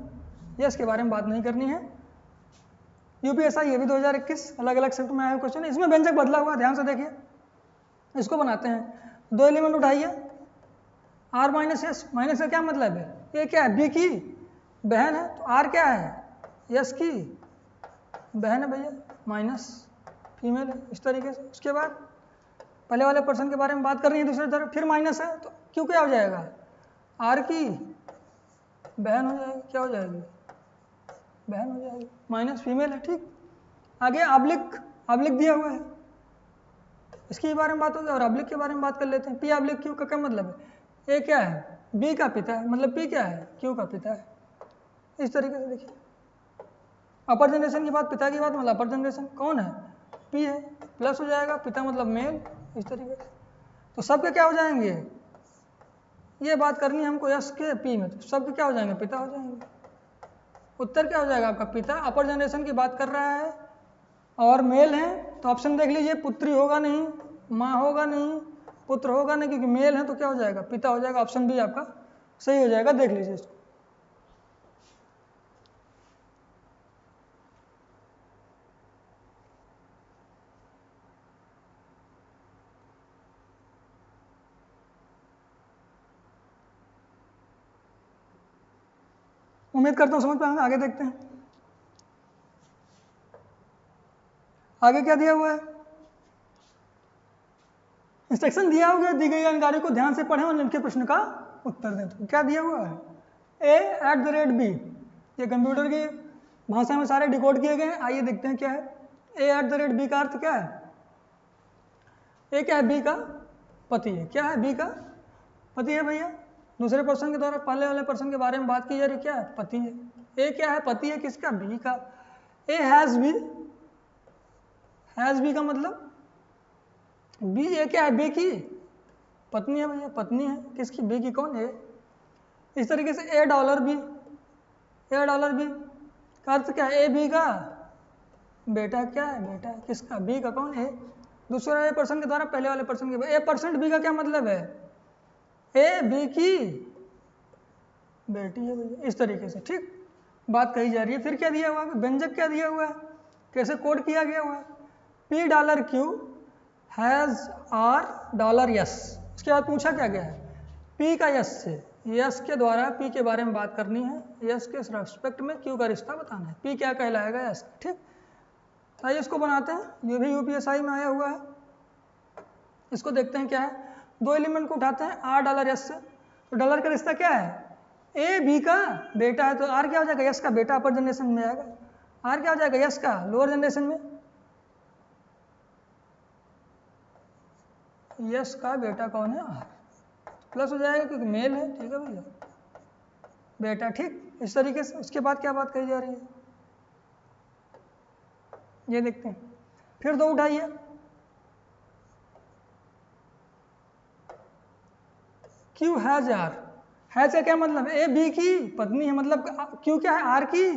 यस के बारे में बात नहीं करनी है। यूपीएसआई ये भी 2021 अलग अलग शिफ्ट में आया क्वेश्चन, इसमें व्यंजक बदला हुआ, ध्यान से देखिए। इसको बनाते हैं, दो एलिमेंट उठाइए, आर माइनस यस, माइनस का क्या मतलब है, ये क्या है, बी की बहन है, तो आर क्या है, यस की बहन है भैया, माइनस फीमेल है, इस तरीके से। उसके बाद पहले वाले पर्सन के बारे में बात करनी है दूसरी तरफ, फिर माइनस है तो क्यों क्या हो जाएगा, आर की बहन हो जाएगी, क्या हो जाएगी, बहन हो जाएगी, माइनस फीमेल है, ठीक। आगे अब्लिक, अब्लिक दिया हुआ है, इसके बारे में बात होगी, और अब्लिक के बारे में बात कर लेते हैं। पी अब्लिक क्यू का क्या मतलब है, ए क्या है, बी का पिता है, मतलब पी क्या है, क्यू का पिता है, इस तरीके से देखिए। अपर जनरेशन की बात, पिता की बात, मतलब अपर जनरेशन कौन है, पी है, प्लस हो जाएगा, पिता मतलब मेल, इस तरीके से। तो सबके क्या हो जाएंगे, ये बात करनी है हमको यस के पी में, तो सबके क्या हो जाएंगे, पिता हो जाएंगे। उत्तर क्या हो जाएगा आपका, पिता। अपर जनरेशन की बात कर रहा है और मेल है, तो ऑप्शन देख लीजिए, पुत्री होगा नहीं, माँ होगा नहीं, पुत्र होगा नहीं, क्योंकि मेल है तो क्या हो जाएगा, पिता हो जाएगा, ऑप्शन बी आपका सही हो जाएगा, देख लीजिए इसको। उम्मीद करता हूँ समझ पाएंगे, आगे देखते हैं। आगे क्या दिया हुआ है, इंस्ट्रक्शन दिया हुआ है, दी गई जानकारी को ध्यान से पढ़ें और निम्न के प्रश्न का उत्तर दें। तो क्या दिया हुआ है, a@b, ये कंप्यूटर की भाषा में सारे डिकोड किए गए हैं। आइए देखते हैं क्या है। a@b का अर्थ क्या है, ए क्या है, बी का पति है, क्या है, बी का पति है भैया, दूसरे पर्सन के द्वारा पहले वाले पर्सन के बारे में बात की जा रही, क्या है, पति है। ए क्या है, पति है किसका, बी का। ए हैज बी का मतलब बी, ए क्या है, बी की पत्नी है भैया, पत्नी है किसकी, बी की, कौन है। इस तरीके से $, $b का अर्थ क्या है, ए बी का बेटा, क्या है, बेटा है किसका, बी का, कौन है, दूसरे वाले पर्सन के द्वारा पहले वाले पर्सन के। A%B का क्या मतलब है, ए बी की बेटी है भैया, इस तरीके से, ठीक बात कही जा रही है। फिर क्या दिया हुआ है, व्यंजक क्या दिया हुआ है, कैसे कोड किया गया हुआ है, $P हैज R $, उसके बाद पूछा क्या गया है, P का यस से, यस के द्वारा P के बारे में बात करनी है, यस के रेस्पेक्ट में Q का रिश्ता बताना है, P क्या कहलाएगा, यस, ठीक। आइए इसको बनाते हैं, ये भी यूपीएसआई में आया हुआ है। इसको देखते हैं क्या है, दो एलिमेंट को उठाते हैं, $, यस से, तो डॉलर का रिश्ता क्या है, ए बी का बेटा है, तो आर क्या हो जाएगा, यस का बेटा अपर जनरेशन में आएगा, आर क्या हो जाएगा, यस का लोअर जनरेशन में, यस का बेटा कौन है, आर, प्लस हो जाएगा क्योंकि मेल है, ठीक है भैया, बेटा, ठीक। इस तरीके से उसके बाद क्या बात कही जा रही है, ये देखते हैं। फिर दो उठाइए, क्यू हैज आर, हैज का क्या मतलब है, ए बी की पत्नी है, मतलब क्यू क्या है, आर की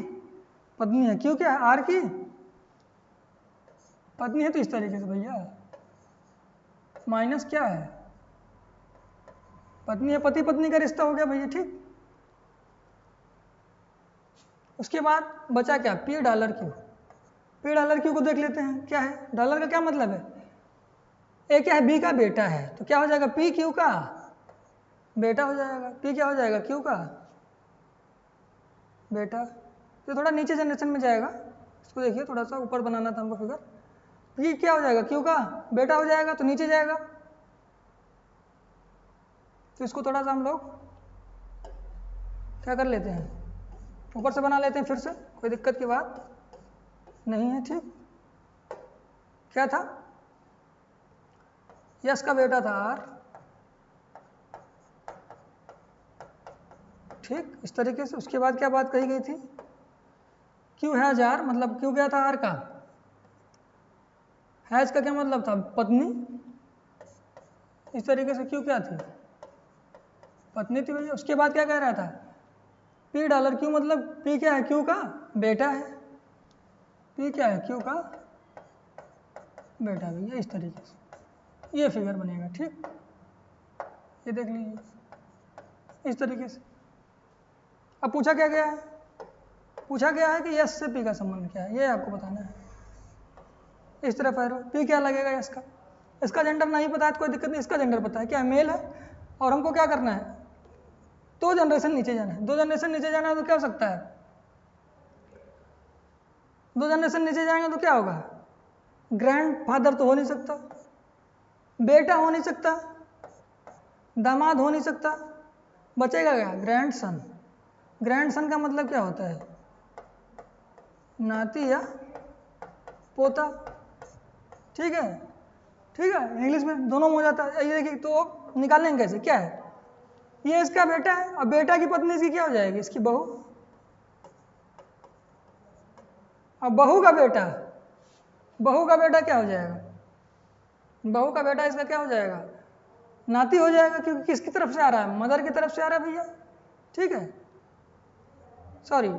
पत्नी है, क्यू क्या है, आर की पत्नी है, तो इस तरीके से भैया माइनस क्या है, पत्नी है, पति पत्नी का रिश्ता हो गया भैया, ठीक। उसके बाद बचा क्या, P dollar Q, P dollar Q को देख लेते हैं क्या है, डॉलर का क्या मतलब है, ए क्या है, बी का बेटा है, तो क्या हो जाएगा, पी क्यू का बेटा हो जाएगा, पी क्या हो जाएगा, क्यू का बेटा। तो थोड़ा नीचे जनरेशन में जाएगा, इसको देखिए थोड़ा सा ऊपर बनाना था हमको फिगर, पी क्या हो जाएगा, क्यू का बेटा हो जाएगा, तो नीचे जाएगा, तो इसको थोड़ा सा हम लोग क्या कर लेते हैं, ऊपर से बना लेते हैं फिर से, कोई दिक्कत की बात नहीं है, ठीक। क्या था, यस का बेटा था आर, ठीक, इस तरीके से। उसके बाद क्या बात कही गई थी, क्यू हैज आर, मतलब क्यू क्या था, आर का, हैज का क्या मतलब था, पत्नी, इस तरीके से क्यू क्या थी, पत्नी थी भैया। उसके बाद क्या कह रहा था, पी डॉलर क्यू, मतलब पी क्या है, क्यू का बेटा है, पी क्या है, क्यू का बेटा भैया, इस तरीके से ये फिगर बनेगा, ठीक। ये देख लीजिए इस तरीके से। अब पूछा क्या गया है, पूछा गया है कि यस से पी का संबंध क्या है, ये आपको बताना है। इस तरफ एरो, पी क्या लगेगा यस का, इसका जेंडर नहीं पता है तो कोई दिक्कत नहीं, इसका जेंडर पता है, क्या है, मेल है, और हमको क्या करना है, 2 जनरेशन नीचे जाना है, 2 जनरेशन नीचे जाना है तो क्या हो सकता है, 2 जनरेशन नीचे जाएंगे तो क्या होगा, ग्रैंड फादर तो हो नहीं सकता, बेटा हो नहीं सकता, दामाद हो नहीं सकता, बचेगा क्या, ग्रैंड सन। ग्रैंड सन का मतलब क्या होता है, नाती या पोता, ठीक है, ठीक है, इंग्लिश में दोनों में हो जाता है। ये देखिए, तो निकालेंगे कैसे, क्या है, ये इसका बेटा है, और बेटा की पत्नी इसकी क्या हो जाएगी, इसकी बहू, और बहू का बेटा, बहू का बेटा क्या हो जाएगा, बहू का बेटा इसका क्या हो जाएगा, नाती हो जाएगा, क्योंकि किसकी तरफ से आ रहा है, मदर की तरफ से आ रहा है भैया, ठीक है। सॉरी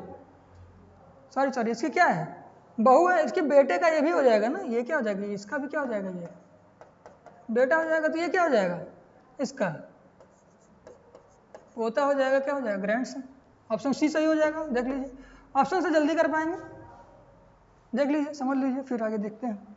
सॉरी सॉरी, इसकी क्या है, बहू है, इसके बेटे का ये भी हो जाएगा ना, ये क्या हो जाएगा, इसका भी क्या हो जाएगा, ये बेटा हो जाएगा, तो ये क्या हो जाएगा, इसका पोता हो जाएगा, क्या हो जाएगा, ग्रैंडसन। ऑप्शन सी सही हो जाएगा, देख लीजिए, ऑप्शन से जल्दी कर पाएंगे, देख लीजिए, समझ लीजिए, फिर आगे देखते हैं।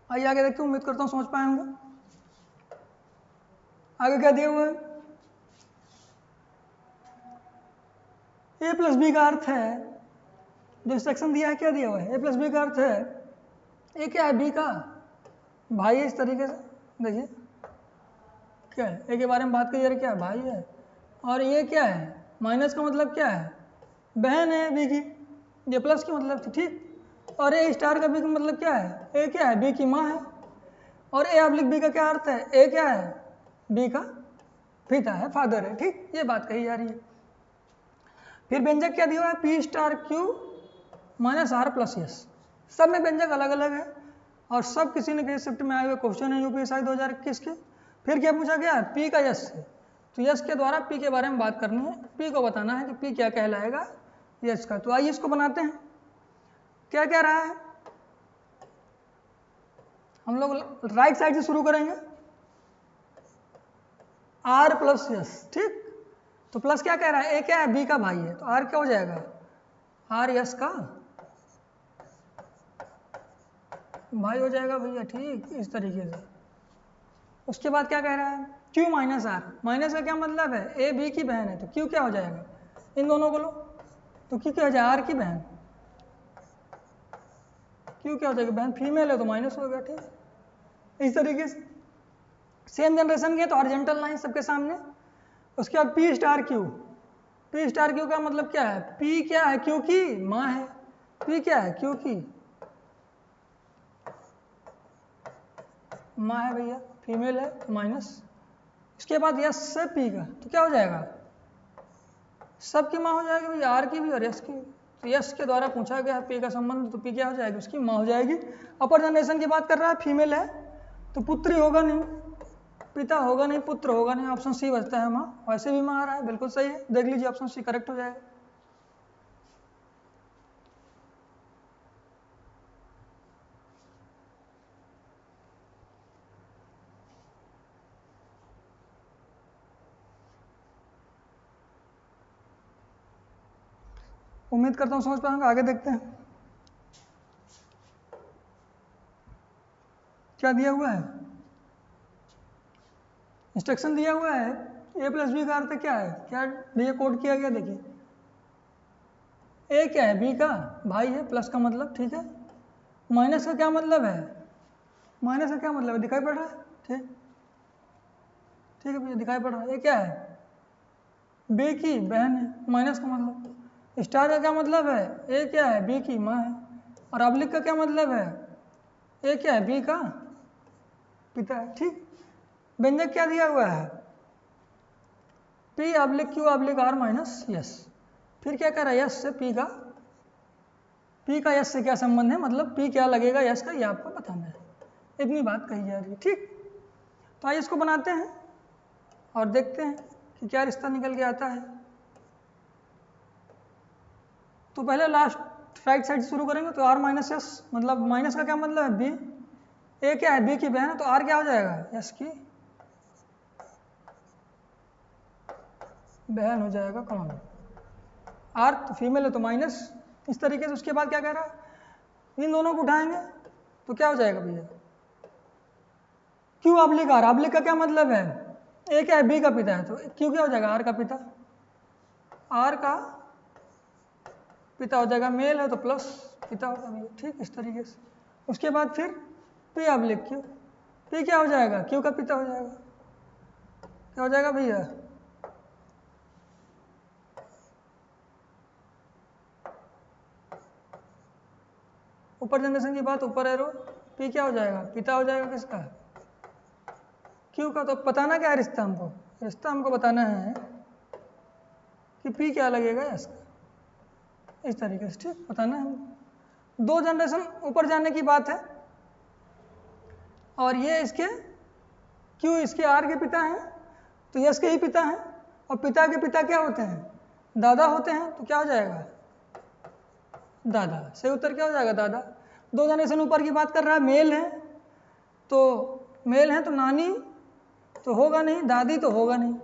आइए आगे देखते हैं, उम्मीद करता हूँ समझ पाए होंगे। आगे क्या दिया हुआ है, ए प्लस बी का अर्थ है, जो इंस्ट्रक्शन दिया है क्या दिया हुआ है, ए प्लस बी का अर्थ है, ए क्या है, बी का भाई है, इस तरीके से देखिए, क्या है, ए के बारे में बात करिए, क्या है, भाई है, और ये क्या है, माइनस का मतलब क्या है, बहन है बी की, ये प्लस की मतलब थी, ठीक। और ए स्टार का बी का मतलब क्या है, ए क्या है, बी की माँ है, और ए ऑब्लिक बी का क्या अर्थ है, ए क्या है, बी का पिता है, फादर है, ठीक, ये बात कही जा रही है। फिर व्यंजक क्या दिया हुआ है, P star Q minus R plus S, सब में व्यंजक अलग अलग है, और सब किसी न किसी शिफ्ट में आए हुए क्वेश्चन है यूपीएससी 2021 के। फिर क्या पूछा गया, पी का यस से, तो यस के द्वारा पी के बारे में बात करनी है, पी को बताना है कि पी क्या कहलाएगा यस का। तो आइए इसको बनाते हैं, क्या कह रहा है, हम लोग राइट साइड से शुरू करेंगे, आर प्लस यस, ठीक। तो प्लस क्या कह रहा है, ए क्या है, बी का भाई है, तो आर क्या हो जाएगा, आर यस का भाई हो जाएगा भैया, ठीक इस तरीके से। उसके बाद क्या कह रहा है, Q माइनस आर, माइनस का क्या मतलब है, ए बी की बहन है, तो Q क्या हो जाएगा, इन दोनों को लो, तो Q क्या हो जाएगा, आर की बहन, Q क्या हो जाएगा, बहन फीमेल है तो माइनस हो गया, ठीक इस तरीके से। सेम जनरेशन के तो हॉरिजॉन्टल लाइन सबके सामने। उसके बाद P star Q, P star Q का मतलब क्या है, P क्या है, Q की माँ है, P क्या है, Q की माँ है भैया, फीमेल है तो माइनस। इसके बाद यस से P का, तो क्या हो जाएगा, सब की माँ हो जाएगी भैया, आर की भी और यस की भी। तो यस के द्वारा पूछा गया P का संबंध, तो P क्या हो जाएगी, उसकी माँ हो जाएगी। अपर जनरेशन की बात कर रहा है, फीमेल है तो पुत्री होगा नहीं, पिता होगा नहीं, पुत्र होगा नहीं, ऑप्शन सी बचता है माँ। वैसे भी माँ आ रहा है, बिल्कुल सही है, देख लीजिए ऑप्शन सी करेक्ट हो जाएगा। उम्मीद करता हूँ समझ पाएंगे, आगे देखते हैं क्या दिया हुआ है। इंस्ट्रक्शन दिया हुआ है, ए प्लस बी का अर्थ क्या है, क्या भैया कोड किया गया, देखिए ए क्या है, बी का भाई है, प्लस का मतलब, ठीक है, माइनस का क्या मतलब है, माइनस का क्या मतलब है, दिखाई पड़ रहा है, ठीक ठीक है भैया दिखाई पड़ रहा है। ये क्या है, बी की बहन है, माइनस का मतलब। स्टार का क्या मतलब है, ए क्या है, बी की माँ है। और ऑब्लिक का क्या मतलब है, ए क्या है, बी का पिता है, ठीक। व्यंजक क्या दिया हुआ है, P oblique Q oblique R minus S. फिर क्या कर रहा है, यस से पी का, पी का यस से क्या संबंध है, मतलब पी क्या लगेगा यस का, ये आपको बताना है, इतनी बात कही जा रही है, ठीक। तो आइए इसको बनाते हैं और देखते हैं कि क्या रिश्ता निकल के आता है। तो पहले लास्ट राइट साइड से शुरू करेंगे, तो आर माइनस यस, मतलब माइनस का क्या मतलब है, बी, ए क्या है, बी की बहन है, तो आर क्या हो जाएगा, यस की बहन हो जाएगा, कौन आर, तो फीमेल है तो माइनस, इस तरीके से। उसके बाद क्या कह रहा है, इन दोनों को उठाएंगे तो क्या हो जाएगा भैया, क्यू ऑब्लिक आर, ऑब्लिक का क्या मतलब है, ए क्या है, बी का पिता है, तो क्यू क्या हो जाएगा, आर का पिता, आर का पिता हो जाएगा, मेल है तो प्लस पिता होगा भैया, ठीक इस तरीके से। उसके बाद फिर पी ऑब्लिक क्यू, पी क्या हो जाएगा, क्यू का पिता हो जाएगा, क्या हो जाएगा भैया, ऊपर जनरेशन की बात, ऊपर एरो, पी क्या हो जाएगा, पिता हो जाएगा किसका, क्यू का। तो बताना क्या है रिश्ता, हमको रिश्ता हमको बताना है कि पी क्या लगेगा इसका, इस तरीके से, ठीक बताना है हमको। दो जनरेशन ऊपर जाने की बात है, और ये इसके क्यू इसके आर के पिता हैं, तो यस के ही पिता हैं, और पिता के पिता क्या होते हैं, दादा होते हैं, तो क्या हो जाएगा, दादा। सही उत्तर क्या हो जाएगा, दादा। दो जनरेशन ऊपर की बात कर रहा है, मेल है तो मेल है तो नानी तो होगा नहीं, दादी तो होगा नहीं,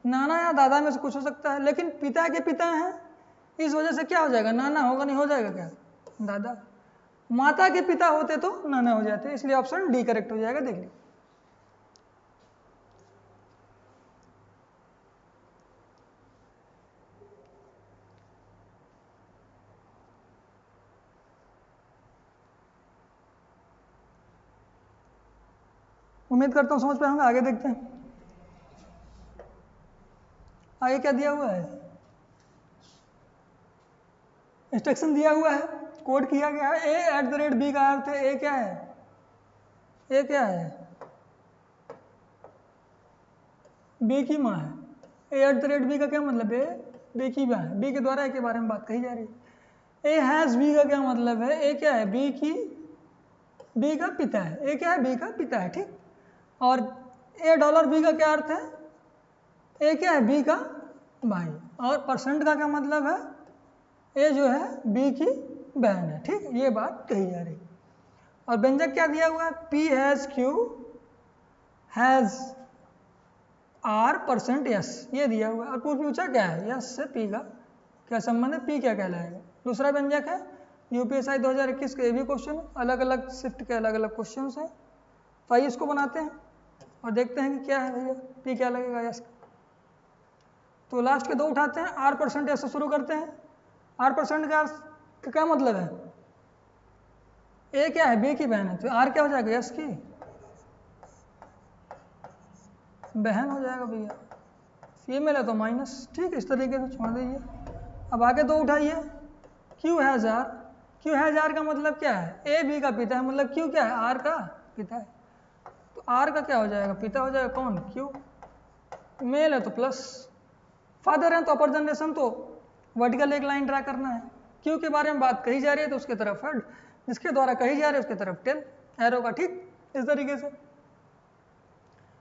नाना या दादा में से कुछ हो सकता है, लेकिन पिता के पिता हैं इस वजह से क्या हो जाएगा, नाना होगा नहीं, हो जाएगा क्या, दादा। माता के पिता होते तो नाना हो जाते, इसलिए ऑप्शन डी करेक्ट हो जाएगा, देख लीजिए। उम्मीद करता हूँ समझ पाए होंगे, आगे देखते हैं आगे क्या दिया हुआ है। इंस्ट्रक्शन दिया हुआ है, कोड किया गया है, a@b का अर्थ है, ए क्या है, ए क्या है, बी की माँ है। a@b का क्या मतलब है, बी की माँ है, बी के द्वारा ए के बारे में बात कही जा रही है। ए हैज़ बी का क्या मतलब है, ए क्या है, बी की बी का पिता है, ए क्या है, बी का पिता है, ठीक। और $b का क्या अर्थ है, ए क्या है, बी का भाई, और परसेंट का क्या मतलब है, ए जो है बी की बहन है, ठीक, ये बात कही जा रही। और व्यंजक क्या दिया हुआ है, P has Q has are percent yes, ये दिया हुआ है। और पूछा क्या है, यस से पी का क्या संबंध है, पी क्या कहलाएगा। दूसरा व्यंजक है यूपीएसआई 2021 के भी क्वेश्चन, अलग अलग शिफ्ट के अलग अलग क्वेश्चन हैं। तो आइए इसको बनाते हैं और देखते हैं कि क्या है भैया, पी क्या लगेगा यस। तो लास्ट के 2 उठाते हैं, R% से शुरू करते हैं। R% का क्या मतलब है, ए क्या है, बी की बहन है, तो आर क्या हो जाएगा, यस की बहन हो जाएगा भैया, फीमेल है तो माइनस। ठीक है, इस तरीके से छोड़ दीजिए। अब आगे 2 उठाइए, Q has R. Q has R का मतलब क्या है, ए बी का पिता है, मतलब क्यू क्या है, आर का पिता है। तो आर का क्या हो जाएगा, पिता हो जाएगा कौन, क्यू। मेल है तो प्लस, फादर है तो अपर जनरेशन, तो वर्टिकल एक लाइन ड्रा करना है। क्यू के बारे में बात कही जा रही है तो उसके तरफ हेड, जिसके द्वारा कही जा रही है उसके तरफ टेल एरो का। ठीक, इस तरीके से।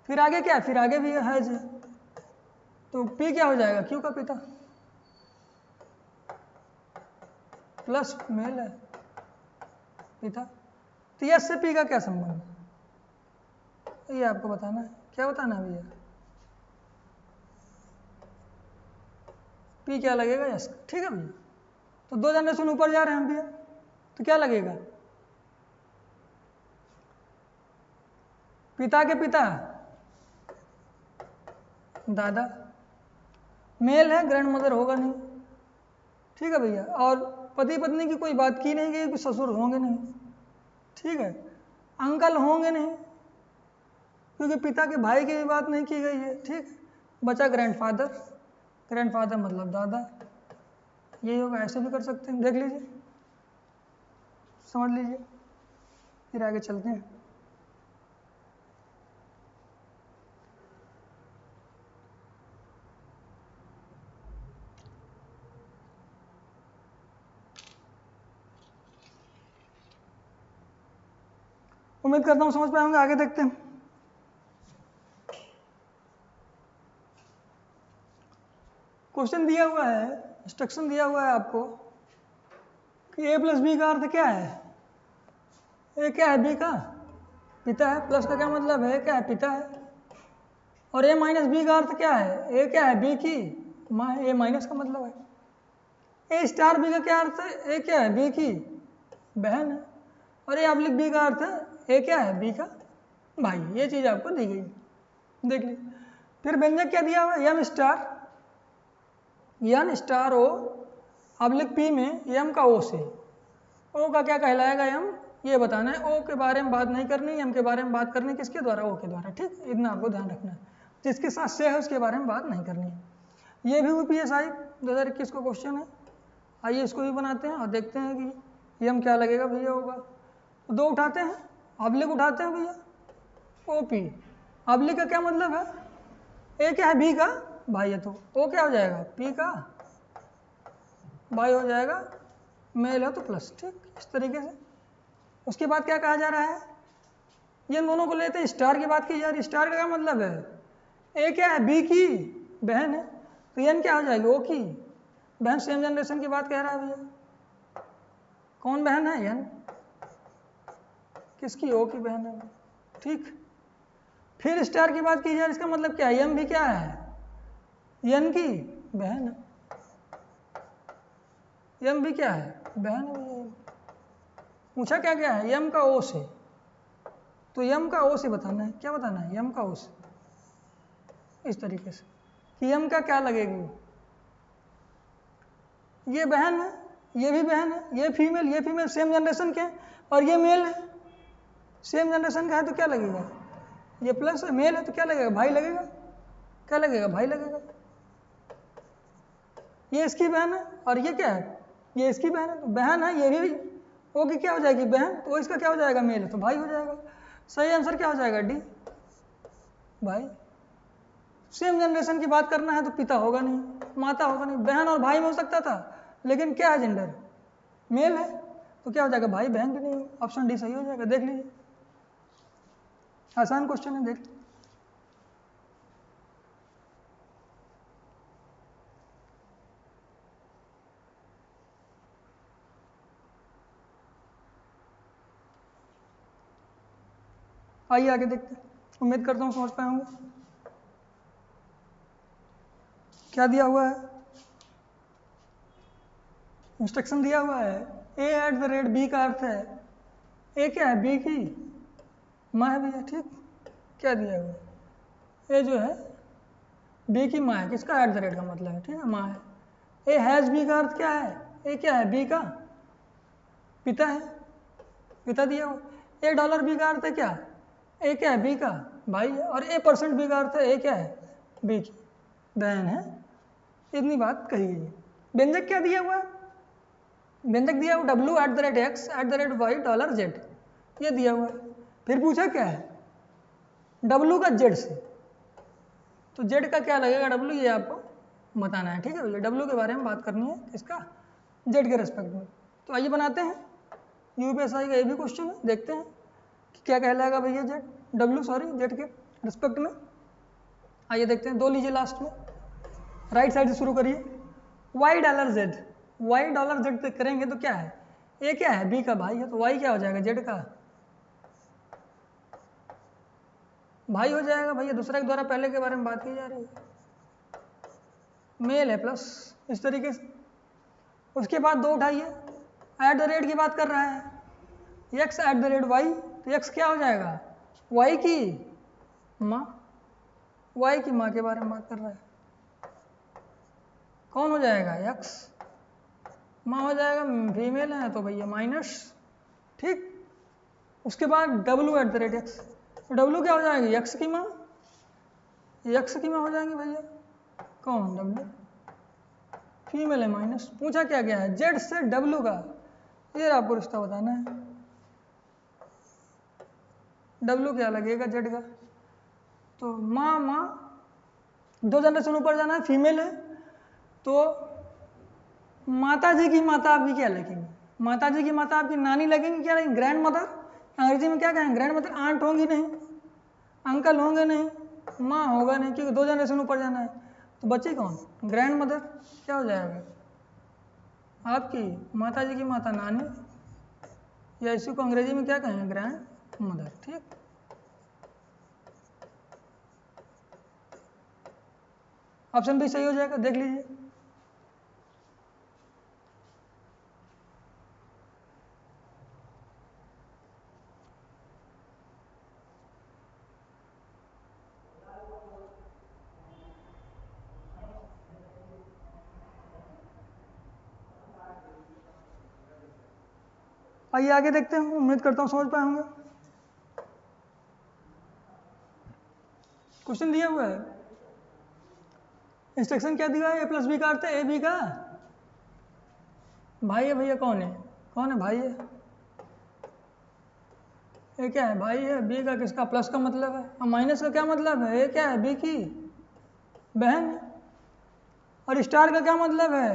फिर आगे क्या है, फिर आगे भी हैज है, तो पी क्या हो जाएगा, क्यू का पिता प्लस मेल है पिता। तो यस से पी का क्या संबंध, ये आपको बताना है। क्या बताना है भैया, पी क्या लगेगा, यस। ठीक है भैया, तो 2 जनरेशन ऊपर जा रहे हैं हम भैया, तो क्या लगेगा, पिता के पिता दादा, मेल है, ग्रैंड मदर होगा नहीं। ठीक है भैया, और पति पत्नी की कोई बात की नहीं गई, ससुर होंगे नहीं। ठीक है, अंकल होंगे नहीं क्योंकि पिता के भाई की भी बात नहीं की गई है। ठीक, बचा ग्रैंडफादर। ग्रैंडफादर मतलब दादा, यही होगा। ऐसे भी कर सकते हैं, देख लीजिए, समझ लीजिए। फिर आगे चलते हैं। उम्मीद करता हूँ समझ पाए होंगे, आगे देखते हैं। क्वेश्चन दिया हुआ है, इंस्ट्रक्शन दिया हुआ है आपको कि a प्लस बी का अर्थ क्या है। ए क्या है, बी का पिता है, प्लस का क्या मतलब है, क्या है, पिता है। और a माइनस बी का अर्थ क्या है, ए क्या है, बी की ए माइनस का मतलब है। ए स्टार बी का क्या अर्थ है, ए क्या है, बी की बहन है। और ए ऑब्लिक बी का अर्थ है ए क्या है, बी का भाई। ये चीज आपको दी गई, देख लीजिए। फिर व्यंजक क्या दिया हुआ है, यम स्टार, यन स्टार ओ ऑब्लिक पी में यम का ओ से। ओ का क्या कहलाएगा, यम, ये बताना है। ओ के बारे में बात नहीं करनी, यम के बारे में बात करनी, किसके द्वारा, ओ के द्वारा। ठीक, इतना आपको ध्यान रखना है। जिसके साथ से है उसके बारे में बात नहीं करनी है। ये भी यूपीएसआई 2021 का क्वेश्चन है। आइए इसको भी बनाते हैं और देखते हैं कि यम क्या लगेगा भैया होगा। तो 2 उठाते हैं, ऑब्लिक उठाते हैं भैया, ओ पी। ऑब्लिक का क्या मतलब है, ए क्या है, बी का भाई है, तो ओ क्या हो जाएगा, पी का भाई हो जाएगा, मेल है तो प्लस। ठीक, इस तरीके से। उसके बाद क्या कहा जा रहा है, ये दोनों को लेते हैं, स्टार की बात की जा रही है। स्टार का क्या मतलब है, ए क्या है, बी की बहन है, तो एन क्या हो जाएगी, ओ की बहन। सेम जनरेशन की बात कह रहा है भैया, कौन बहन है, एन, किसकी, ओ की बहन है। ठीक, फिर स्टार की बात की जाए, इसका मतलब क्या है, एम भी क्या है, एन की बहन है। एम भी क्या है, बहन है। पूछा क्या क्या है, यम का ओ से, तो यम का ओ से बताना है। क्या बताना है, यम का ओ से, इस तरीके से कि यम का क्या लगेगी। ये बहन है, ये भी बहन है, ये फीमेल सेम जनरेशन के, और ये मेल है, सेम जनरेशन का है, तो क्या लगेगा, ये प्लस है, मेल है तो क्या लगेगा, भाई लगेगा। क्या लगेगा, भाई लगेगा। ये इसकी बहन है और ये क्या है, ये इसकी बहन है, तो बहन है, ये भी ओ की क्या हो जाएगी, बहन, तो वो इसका क्या हो जाएगा, मेल है तो भाई हो जाएगा। सही आंसर क्या हो जाएगा, डी, भाई। सेम जनरेशन की बात करना है तो पिता होगा नहीं, माता होगा नहीं। बहन और भाई में हो सकता था, लेकिन क्या है, जेंडर मेल है, तो क्या हो जाएगा, भाई बहन भी नहीं। ऑप्शन डी सही हो जाएगा, देख लीजिए, आसान क्वेश्चन है, देख। आइए आगे देखते हैं, उम्मीद करता हूँ समझ पाए होंगे। क्या दिया हुआ है, इंस्ट्रक्शन दिया हुआ है, ए एट द रेट बी का अर्थ है ए क्या है, बी की माँ है भैया, ठीक। क्या दिया हुआ, ए जो है बी की माँ है, किसका एट द रेट का मतलब है, ठीक है, माँ है। ए हैज़ बी का अर्थ क्या है, ए क्या है, बी का पिता है, पिता दिया हुआ। ए डॉलर बी का अर्थ है क्या, ए क्या है, बी का भाई है। और ए परसेंट बी का अर्थ है ए क्या है, बी की बहन है। इतनी बात कही गई है। व्यंजक क्या दिया हुआ है, व्यंजक दिया हुआ W at the rate X at the rate Y dollar Z, ये दिया हुआ है। फिर पूछा क्या है, डब्ल्यू का जेड से, तो जेड का क्या लगेगा डब्ल्यू, ये आपको बताना है, ठीक है भैया। डब्ल्यू के बारे में बात करनी है, इसका जेड के रेस्पेक्ट में। तो आइए बनाते हैं, यूपीएसआई का ये भी क्वेश्चन है, देखते हैं कि क्या कहलाएगा भैया जेड, डब्ल्यू सॉरी जेड के रिस्पेक्ट में। आइए देखते हैं, दो लीजिए लास्ट में, राइट साइड से शुरू करिए। Y dollar Z, Y dollar Z करेंगे तो क्या है, ए क्या है, बी का भाई है, तो वाई क्या हो जाएगा, जेड का भाई हो जाएगा भैया। दूसरा के द्वारा पहले के बारे में बात की जा रही है, मेल है प्लस, इस तरीके से। उसके बाद दो उठाइए, एट द रेट की बात कर रहा है, X at the rate Y, तो एक्स क्या हो जाएगा, वाई की माँ, वाई की माँ के बारे में बात कर रहा है, कौन हो जाएगा, एक्स माँ हो जाएगा, फीमेल है तो भैया माइनस, ठीक। उसके बाद W at the rate x, तो डब्ल्यू क्या हो जाएगी, एक्स की माँ, एक्स की माँ हो जाएंगी भैया, कौन, डब्ल्यू फीमेल है माइनस। पूछा क्या गया है, जेड से डब्ल्यू का, ये आपको रिश्ता बताना है, डब्ल्यू क्या लगेगा जेड का, तो माँ माँ, दो जनरेशन ऊपर जाना है, फीमेल है तो माता जी की माता आपकी क्या लगेंगी, माता जी की माता आपकी नानी लगेंगी, क्या लगेंगी, ग्रैंड मदर। अंग्रेजी में क्या कहेंगे, ग्रैंड मदर। आंट होंगी नहीं, अंकल होंगे नहीं, माँ होगा नहीं, क्योंकि दो जनरेशन ऊपर जाना है। तो बच्ची कौन, ग्रैंड मदर, क्या हो जाएगा, आपकी माता जी की माता नानी, या इसी को अंग्रेजी में क्या कहेंगे, ग्रैंड मदर, ठीक। ऑप्शन भी सही हो जाएगा, देख लीजिए। आइए आगे देखते हैं, उम्मीद करता हूँ समझ पाए होंगे। क्वेश्चन दिया हुआ है, इंस्ट्रक्शन क्या दिया है, ए प्लस बी का अर्थ है ए बी का भाई है भैया, कौन है, कौन है भाई है, ए क्या है, भाई है, बी का किसका, प्लस का मतलब है, और माइनस का क्या मतलब है, ए क्या है, बी की बहन है। और स्टार का क्या मतलब है,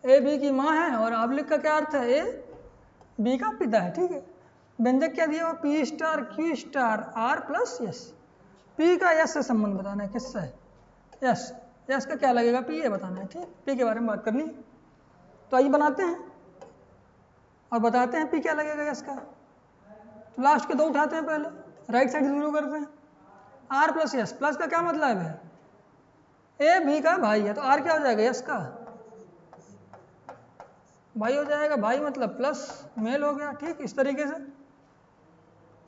ए बी की माँ है, और ऑब्लिक का क्या अर्थ है, ए बी का पिता है, ठीक है। व्यंजक क्या दिया हुआ, P star Q star R plus S, P का यस से संबंध बताना है, किससे है, यस, यस का क्या लगेगा, पी ये बताना है, ठीक। पी के बारे में बात करनी है, तो आइए बनाते हैं और बताते हैं पी क्या लगेगा यस का। तो लास्ट के दो उठाते हैं, पहले राइट साइड से शुरू करते हैं। आर प्लस यस, प्लस का क्या मतलब है, ए बी का भाई है, तो आर क्या हो जाएगा, यस का भाई हो जाएगा, भाई मतलब प्लस मेल हो गया, ठीक, इस तरीके से।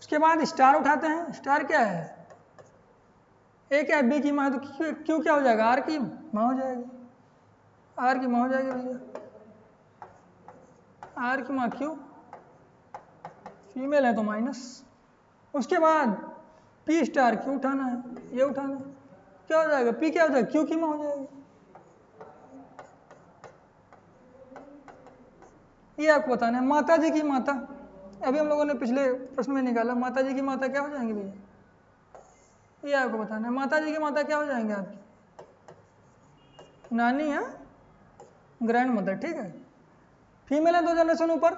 उसके बाद स्टार उठाते हैं, स्टार क्या है, ए क्या है, बी की माँ, तो क्यू क्या हो जाएगा, आर की माँ हो जाएगी, आर की माँ हो जाएगी भैया, आर की माँ क्यू, फीमेल है तो माइनस। उसके बाद पी स्टार क्यू उठाना है, ये उठाना है, क्या हो जाएगा, पी क्या हो जाएगा, क्यू की माँ हो जाएगी, ये आपको बताना है। माता जी की माता, अभी हम लोगों ने पिछले प्रश्न में निकाला, माता जी की माता क्या हो जाएंगे भैया, ये आपको बताना है। माता जी की माता क्या हो जाएंगे आपकी, नानी या ग्रैंड मदर, ठीक है। फीमेल है दो जनरेशन ऊपर,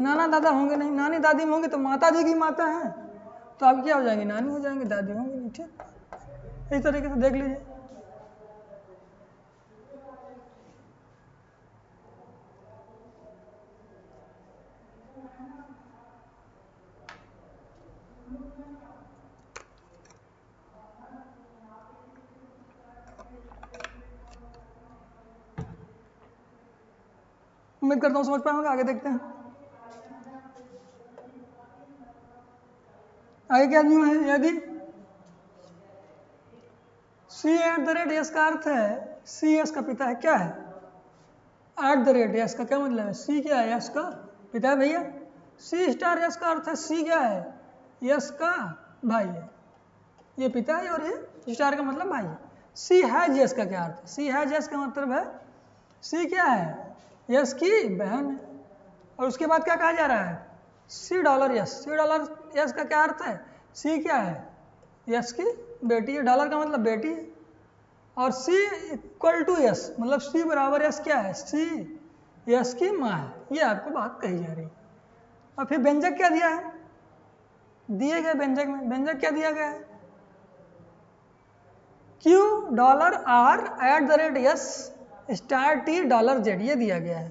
नाना दादा होंगे नहीं, नानी दादी में होंगे, तो माता जी की माता है तो आप क्या हो जाएंगे, नानी हो जाएंगे, दादी होंगे नहीं, ठीक। इस तरीके से देख लीजिए। उम्मीद करता हूँ समझ पाएंगे। आगे देखते हैं आगे क्या न्यू है। यदि C@S का अर्थ है CS का पिता है, क्या है @S का क्या मतलब है, C क्या है S का पिता है भैया। C*S का अर्थ है C क्या है S का भाई है, ये पिता है और ये स्टार का मतलब भाई है। C#S का क्या अर्थ है, C#S का मतलब है C क्या है S की बहन है। और उसके बाद क्या कहा जा रहा है $C का क्या अर्थ है C क्या है S की बेटी है, डॉलर का मतलब बेटी है। और C=S मतलब C बराबर S क्या है C S की माँ है, ये आपको बात कही जा रही है। और फिर व्यंजक क्या दिया है, दिए गए व्यंजक में व्यंजक क्या दिया गया है $Q$R@S*T$Z ये दिया गया है।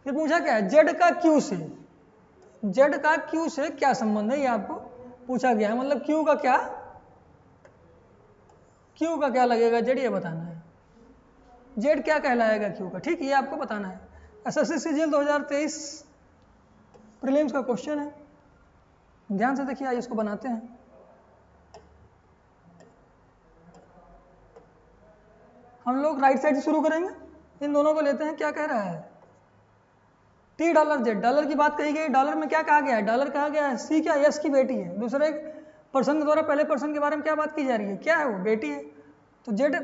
फिर पूछा क्या है Z का Q से, Z का Q से क्या संबंध है, ये आपको पूछा गया है। मतलब Q का क्या लगेगा Z, ये बताना है। Z क्या कहलाएगा Q का, ठीक, ये आपको बताना है। SSC CGL 2023 प्रीलिम्स का क्वेश्चन है, ध्यान से देखिए। आइए इसको बनाते हैं। हम लोग राइट साइड से शुरू करेंगे, इन दोनों को लेते हैं। क्या कह रहा है $T$Z, डॉलर की बात कही गई। डॉलर में क्या कहा गया है, डॉलर कहा गया है C क्या S की बेटी है। दूसरे पर्सन के द्वारा पहले पर्सन के बारे में क्या बात की जा रही है, क्या है वो बेटी है। तो Z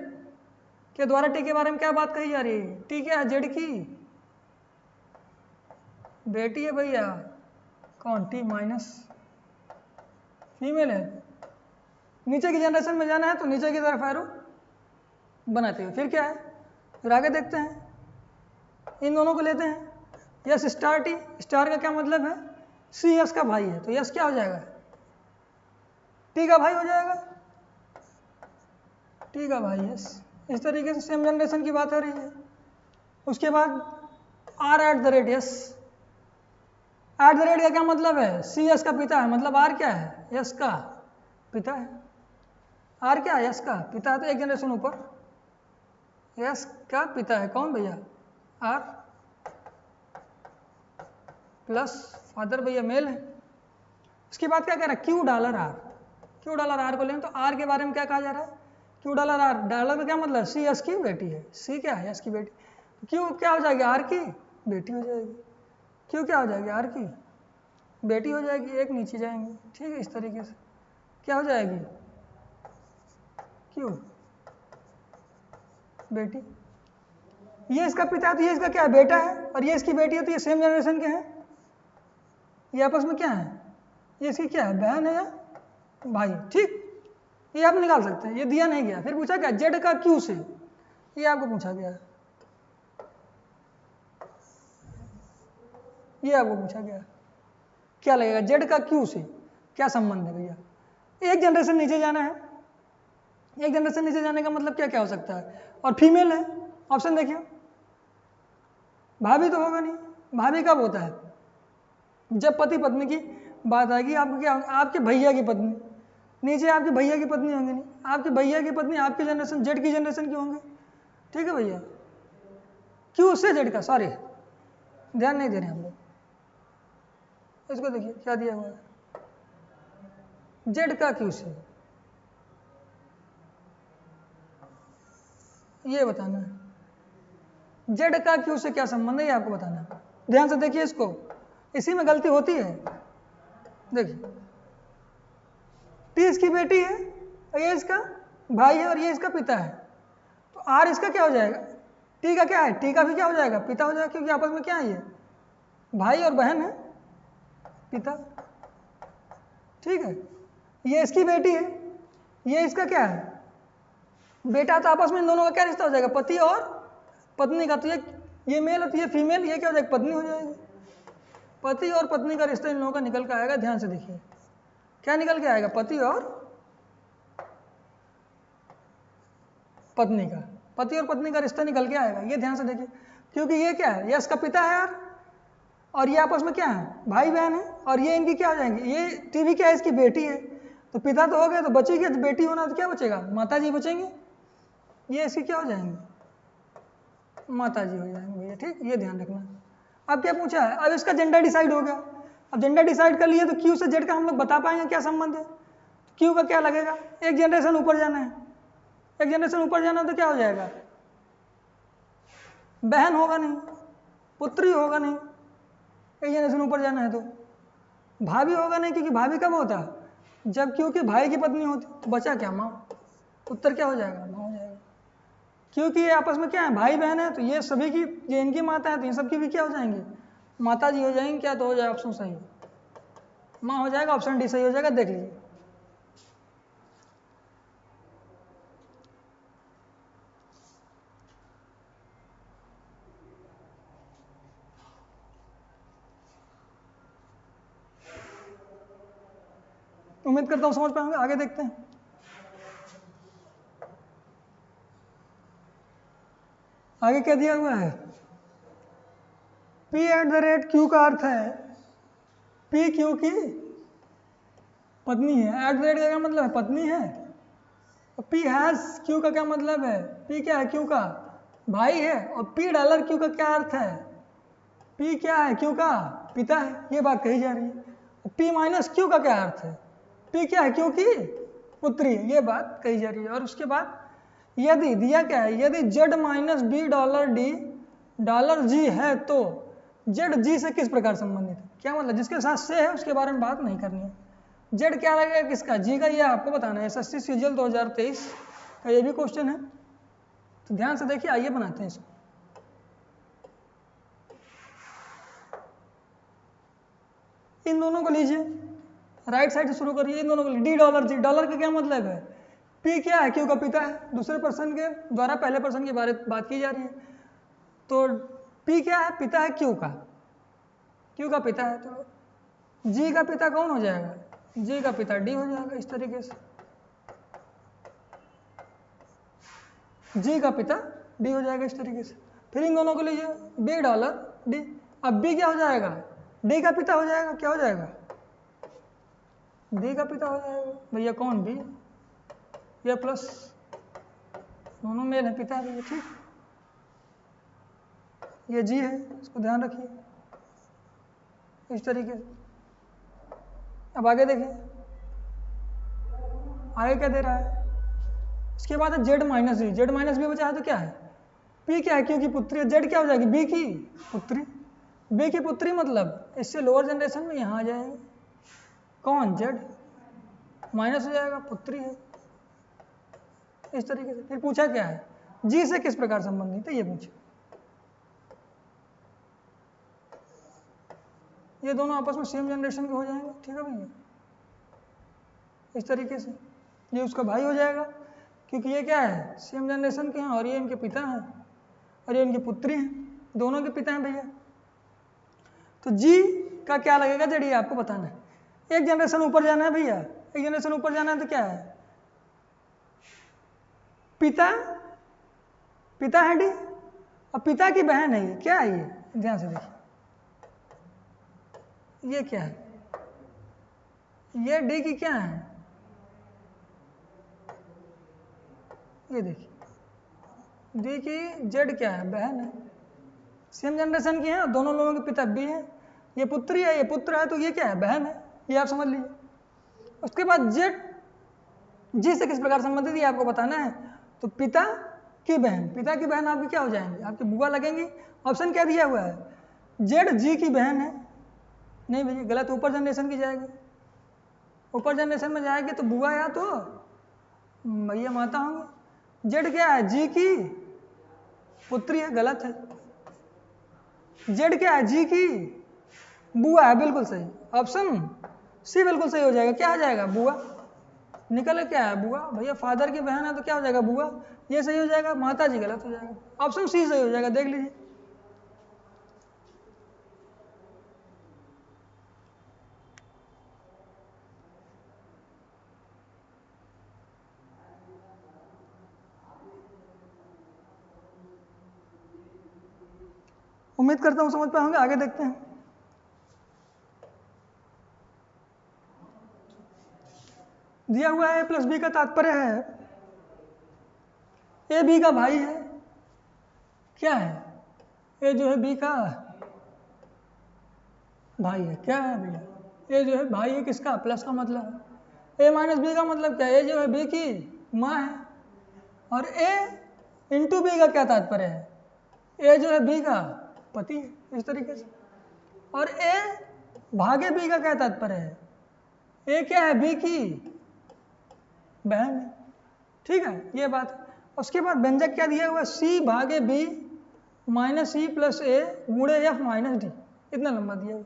के द्वारा T के बारे में क्या बात कही जा रही है, T क्या है Z की बेटी है भैया। कौन T माइनस फीमेल है। नीचे की जनरेशन में जाना है तो नीचे की तरफ एरो बनाते हुए। फिर क्या है, फिर आगे देखते हैं, इन दोनों को लेते हैं। यस स्टार T, स्टार का क्या मतलब है C S का भाई है, तो यस क्या हो जाएगा T का भाई हो जाएगा, T का भाई यस। इस तरीके से सेम जनरेशन की बात हो रही है। उसके बाद R@S, @ का क्या मतलब है C S का पिता है, मतलब R क्या है S का पिता है। R क्या है S का पिता है, तो एक जनरेशन ऊपर S का पिता है कौन भैया R प्लस फादर भैया मेल है। उसके बाद क्या कह रहा है $Q$R को लें तो R के बारे में क्या कहा जा रहा है $Q$R, डॉलर का क्या मतलब C S की बेटी है, C क्या है S की बेटी। Q क्या हो जाएगी R की बेटी हो जाएगी, Q क्या हो जाएगी R की बेटी हो जाएगी, एक नीचे जाएंगे, ठीक है। इस तरीके से क्या हो जाएगी Q बेटी, ये इसका पिता है तो ये इसका क्या है बेटा है, और ये इसकी बेटी है तो ये सेम जनरेशन के हैं। ये आपस में क्या है, ये इसकी क्या है बहन है या भाई, ठीक। ये आप निकाल सकते हैं, ये दिया नहीं गया। फिर पूछा क्या Z का Q से, ये आपको पूछा गया, ये आपको पूछा गया क्या लगेगा Z का Q से क्या संबंध है भैया। एक जनरेशन नीचे जाना है, एक जनरेशन नीचे जाने का मतलब क्या क्या हो सकता है, और फीमेल है। ऑप्शन देखिए, भाभी तो होगा नहीं, भाभी कब होता है जब पति पत्नी की बात आएगी। आपको क्या, आपके भैया की पत्नी, नीचे आपके भैया की पत्नी होंगी नहीं, आपके भैया की पत्नी आपकी जनरेशन Z की जनरेशन की होंगे, ठीक है भैया। Q से Z का, सॉरी ध्यान नहीं दे रहे हम लोग, इसको देखिए क्या दिया हुआ है Z का Q से, ये बताना है Z का Q से क्या संबंध है, ये आपको बताना है। ध्यान से देखिए इसको, इसी में गलती होती है। देखिए T इसकी बेटी है और ये इसका भाई है और ये इसका पिता है, तो R इसका क्या हो जाएगा T का क्या है, T का भी क्या हो जाएगा पिता हो जाएगा, क्योंकि आपस में क्या है ये भाई और बहन है पिता, ठीक है। ये इसकी बेटी है, ये इसका क्या है बेटा, तो आपस में इन दोनों का क्या रिश्ता हो जाएगा पति और पत्नी का। तो ये मेल है तो ये फीमेल, ये क्या हो जाएगा पत्नी हो जाएगी। पति और पत्नी का रिश्ता इन लोगों का निकल के आएगा। ध्यान से देखिए क्या निकल के आएगा, पति और पत्नी का, पति और पत्नी का रिश्ता निकल के आएगा, ये ध्यान से देखिए। क्योंकि ये क्या है, ये इसका पिता है यार, और ये आपस में क्या है भाई बहन है, और ये इनकी क्या हो जाएंगे, ये टीवी क्या है इसकी बेटी है, तो पिता तो हो गया, तो बचेगी तो बेटी होना, तो क्या बचेगा माता जी बचेंगे, ये इसकी क्या हो जाएंगे माता जी हो जाएंगे भैया, ठीक, ये ध्यान रखना। अब क्या पूछा है, अब इसका जेंडर डिसाइड हो गया। अब जेंडर डिसाइड कर लिए तो क्यू से जेड का हम लोग बता पाएंगे क्या संबंध है। क्यू का क्या लगेगा, एक जनरेशन ऊपर जाना है, एक जनरेशन ऊपर जाना है तो क्या हो जाएगा, बहन होगा नहीं, पुत्री होगा नहीं, एक जनरेशन ऊपर जाना है तो भाभी होगा नहीं, क्योंकि भाभी कब होता है, जब क्योंकि भाई की पत्नी होती, तो बचा क्या, माँ। उत्तर क्या हो जाएगा, माँ हो जाएगा। क्योंकि ये आपस में क्या है, भाई बहन है, तो ये सभी की, ये इनकी माता है तो ये सबकी भी क्या हो जाएंगी, माता जी हो जाएंगी। क्या तो हो जाएगा, ऑप्शन सही माँ हो जाएगा, ऑप्शन डी सही हो जाएगा। देख लीजिए, उम्मीद करता हूँ समझ पाएंगे। आगे देखते हैं। आगे क्या दिया हुआ है, P@Q का अर्थ है P क्यू की पत्नी है। एट द रेट का क्या मतलब है, पत्नी है। P हैज क्यू का क्या मतलब है, P क्या है, क्यू का भाई है। और $Q का क्या अर्थ है, P क्या है, क्यू का पिता है। ये बात कही जा रही है। P- Q का क्या अर्थ है, P क्या है, क्यू की पुत्री है। ये बात कही जा रही है। और उसके बाद यदि दिया क्या है, यदि Z - B $D $G है तो Z G से किस प्रकार संबंधित है। क्या मतलब, जिसके साथ से है उसके बारे में बात नहीं करनी है। Z क्या लगेगा किसका, G का, ये आपको बताना है। SSC सीजीएल 2023 का ये भी क्वेश्चन है, तो ध्यान से देखिए। आइए बनाते हैं इसको। इन दोनों को लीजिए, राइट साइड से शुरू करिए। इन दोनों को डी $G, डॉलर का क्या मतलब है, P क्या है, क्यू का पिता है। दूसरे पर्सन के द्वारा पहले पर्सन की बात की जा रही है, तो P क्या है, पिता है क्यू का पिता है। तो G का पिता कौन हो जाएगा, G का पिता D हो जाएगा। इस तरीके से G का पिता D हो जाएगा, इस तरीके से। फिर इन दोनों को लीजिए, $D। अब B क्या हो जाएगा, D का पिता हो जाएगा। क्या हो जाएगा, D का पिता हो जाएगा। भैया कौन, B, ये प्लस, दोनों मेल है, पिता है भैया, ठीक। ये G है, इसको ध्यान रखिए इस तरीके से। अब आगे देखिए, आगे क्या दे रहा है। इसके बाद है Z - B बचा है, तो क्या है, P क्या है, क्यू की पुत्री है। Z क्या हो जाएगी, B की पुत्री। B की पुत्री मतलब इससे लोअर जनरेशन में यहाँ आ जाएगी, कौन, Z, माइनस हो जाएगा, पुत्री है, इस तरीके से। फिर पूछा क्या है, G से किस प्रकार संबंधित है, ये पूछा। ये दोनों आपस में सेम जनरेशन के हो जाएंगे, ठीक है भैया, इस तरीके से। ये उसका भाई हो जाएगा, क्योंकि ये क्या है, सेम जनरेशन के हैं, और ये इनके पिता हैं, और ये इनकी पुत्री हैं, दोनों के पिता हैं भैया। तो G का क्या लगेगा, Z, ये आपको बताना है। एक जनरेशन ऊपर जाना है भैया, एक जनरेशन ऊपर जाना है, तो क्या है, पिता है D, और पिता की बहन है ये। क्या है ये, ध्यान से देखिए, ये क्या है, ये D की क्या है, ये देखिए, D की Z क्या है, बहन है, सेम जनरेशन की है, दोनों लोगों के पिता B हैं। ये पुत्री है, ये पुत्र है, तो ये क्या है, बहन है, ये आप समझ लीजिए। उसके बाद G से किस प्रकार संबंधित, ये आपको बताना है। तो पिता की बहन आपकी क्या हो जाएंगी, आपकी बुआ लगेंगी। ऑप्शन क्या दिया हुआ है, Z G की बहन है। नहीं भैया गलत, ऊपर जनरेशन की जाएगी। ऊपर जनरेशन में जाएगी तो बुआ या तो भैया माता होंगे। Z क्या है, G की पुत्री है, गलत है। Z क्या है, G की बुआ है, बिल्कुल सही। ऑप्शन सी बिल्कुल सही हो जाएगा। क्या आ जाएगा, बुआ। निकल क्या है, बुआ। भैया फादर की बहन है तो क्या हो जाएगा, बुआ। ये सही हो जाएगा, माता जी गलत हो जाएगा। ऑप्शन सी सही हो जाएगा, देख लीजिए। उम्मीद करता हूं समझ पाए होंगे। आगे देखते हैं। दिया हुआ है प्लस बी का तात्पर्य है, ए बी का भाई है। क्या है, ए जो है बी का भाई है, क्या है भैया, ए जो है भाई है किसका, प्लस का मतलब है। ए माइनस बी का मतलब क्या है, ए जो है बी की माँ है, और ए इंटू बी का क्या तात्पर्य है, ए जो है बी का पति है, इस तरीके से। और ए भागे बी का क्या तात्पर्य है, ए क्या है, बी की बहन है, ठीक है, ये बात है। उसके बाद व्यंजक क्या दिया हुआ है, सी भागे बी माइनस सी प्लस ए गुणे एफ माइनस डी, इतना लंबा दिया हुआ।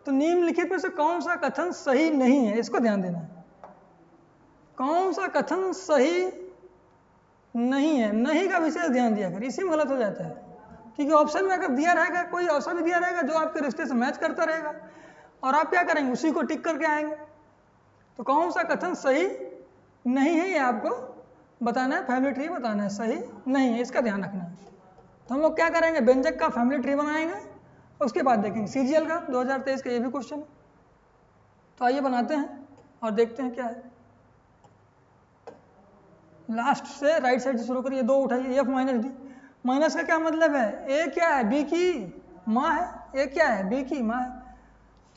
तो निम्नलिखित में से कौन सा कथन सही नहीं है, इसको ध्यान देना है। कौन सा कथन सही नहीं है, नहीं का विशेष ध्यान दिया कर, इसी में गलत हो जाता है। क्योंकि ऑप्शन में अगर दिया रहेगा, कोई ऑप्शन भी दिया रहेगा जो आपके रिश्ते से मैच करता रहेगा, और आप क्या करेंगे, उसी को टिक करके आएंगे। तो कौन सा कथन सही नहीं है ये आपको बताना है, फैमिली ट्री बताना है, सही नहीं है, इसका ध्यान रखना है। तो हम लोग क्या करेंगे, व्यंजक का फैमिली ट्री बनाएंगे, उसके बाद देखेंगे सीजीएल का 2023 का ये भी क्वेश्चन है। तो आइए बनाते हैं और देखते हैं क्या है। लास्ट से राइट साइड से शुरू करिए, दो उठाइए, एफ माइनस डी। माइनस का क्या मतलब है, ए क्या है, बी की माँ है, ए क्या है, बी की माँ है,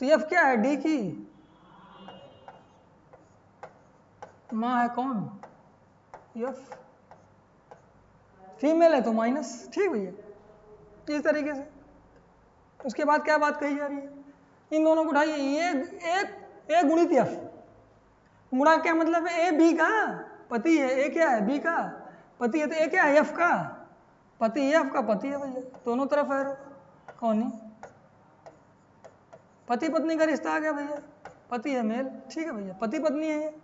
तो एफ क्या है, डी की माँ है, कौन, एफ फीमेल है तो माइनस, ठीक भैया, इस तरीके से। उसके बाद क्या बात कही जा रही है, इन दोनों को उठाइए, ये ए गुणित एफ, गुणा क्या मतलब है, ए बी का पति है, ए क्या है, बी का पति है, तो ए क्या है, एफ का पति, एफ का पति है भैया, दोनों तरफ है, कौन नहीं, पति पत्नी का रिश्ता आ गया भैया, पति है मेल, ठीक है भैया, पति पत्नी है ये,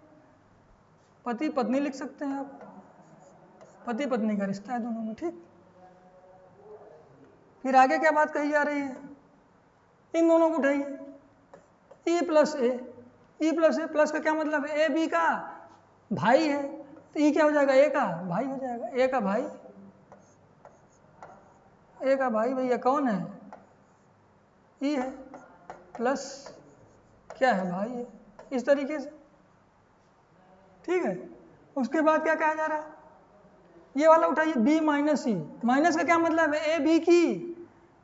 पति पत्नी लिख सकते हैं आप, पति पत्नी का रिश्ता है दोनों में, ठीक। फिर आगे क्या बात कही जा रही है, इन दोनों को उठाइए, ई प्लस ए, ई प्लस ए, प्लस का क्या मतलब है, ए बी का भाई है, तो ई क्या हो जाएगा, ए का भाई हो जाएगा, ए का भाई, ए का भाई भैया कौन है, ई है, प्लस क्या है, भाई है, इस तरीके से, ठीक है। उसके बाद क्या कहा जा रहा है, ये वाला उठाइए, बी माइनस सी, माइनस का क्या मतलब है, ए बी की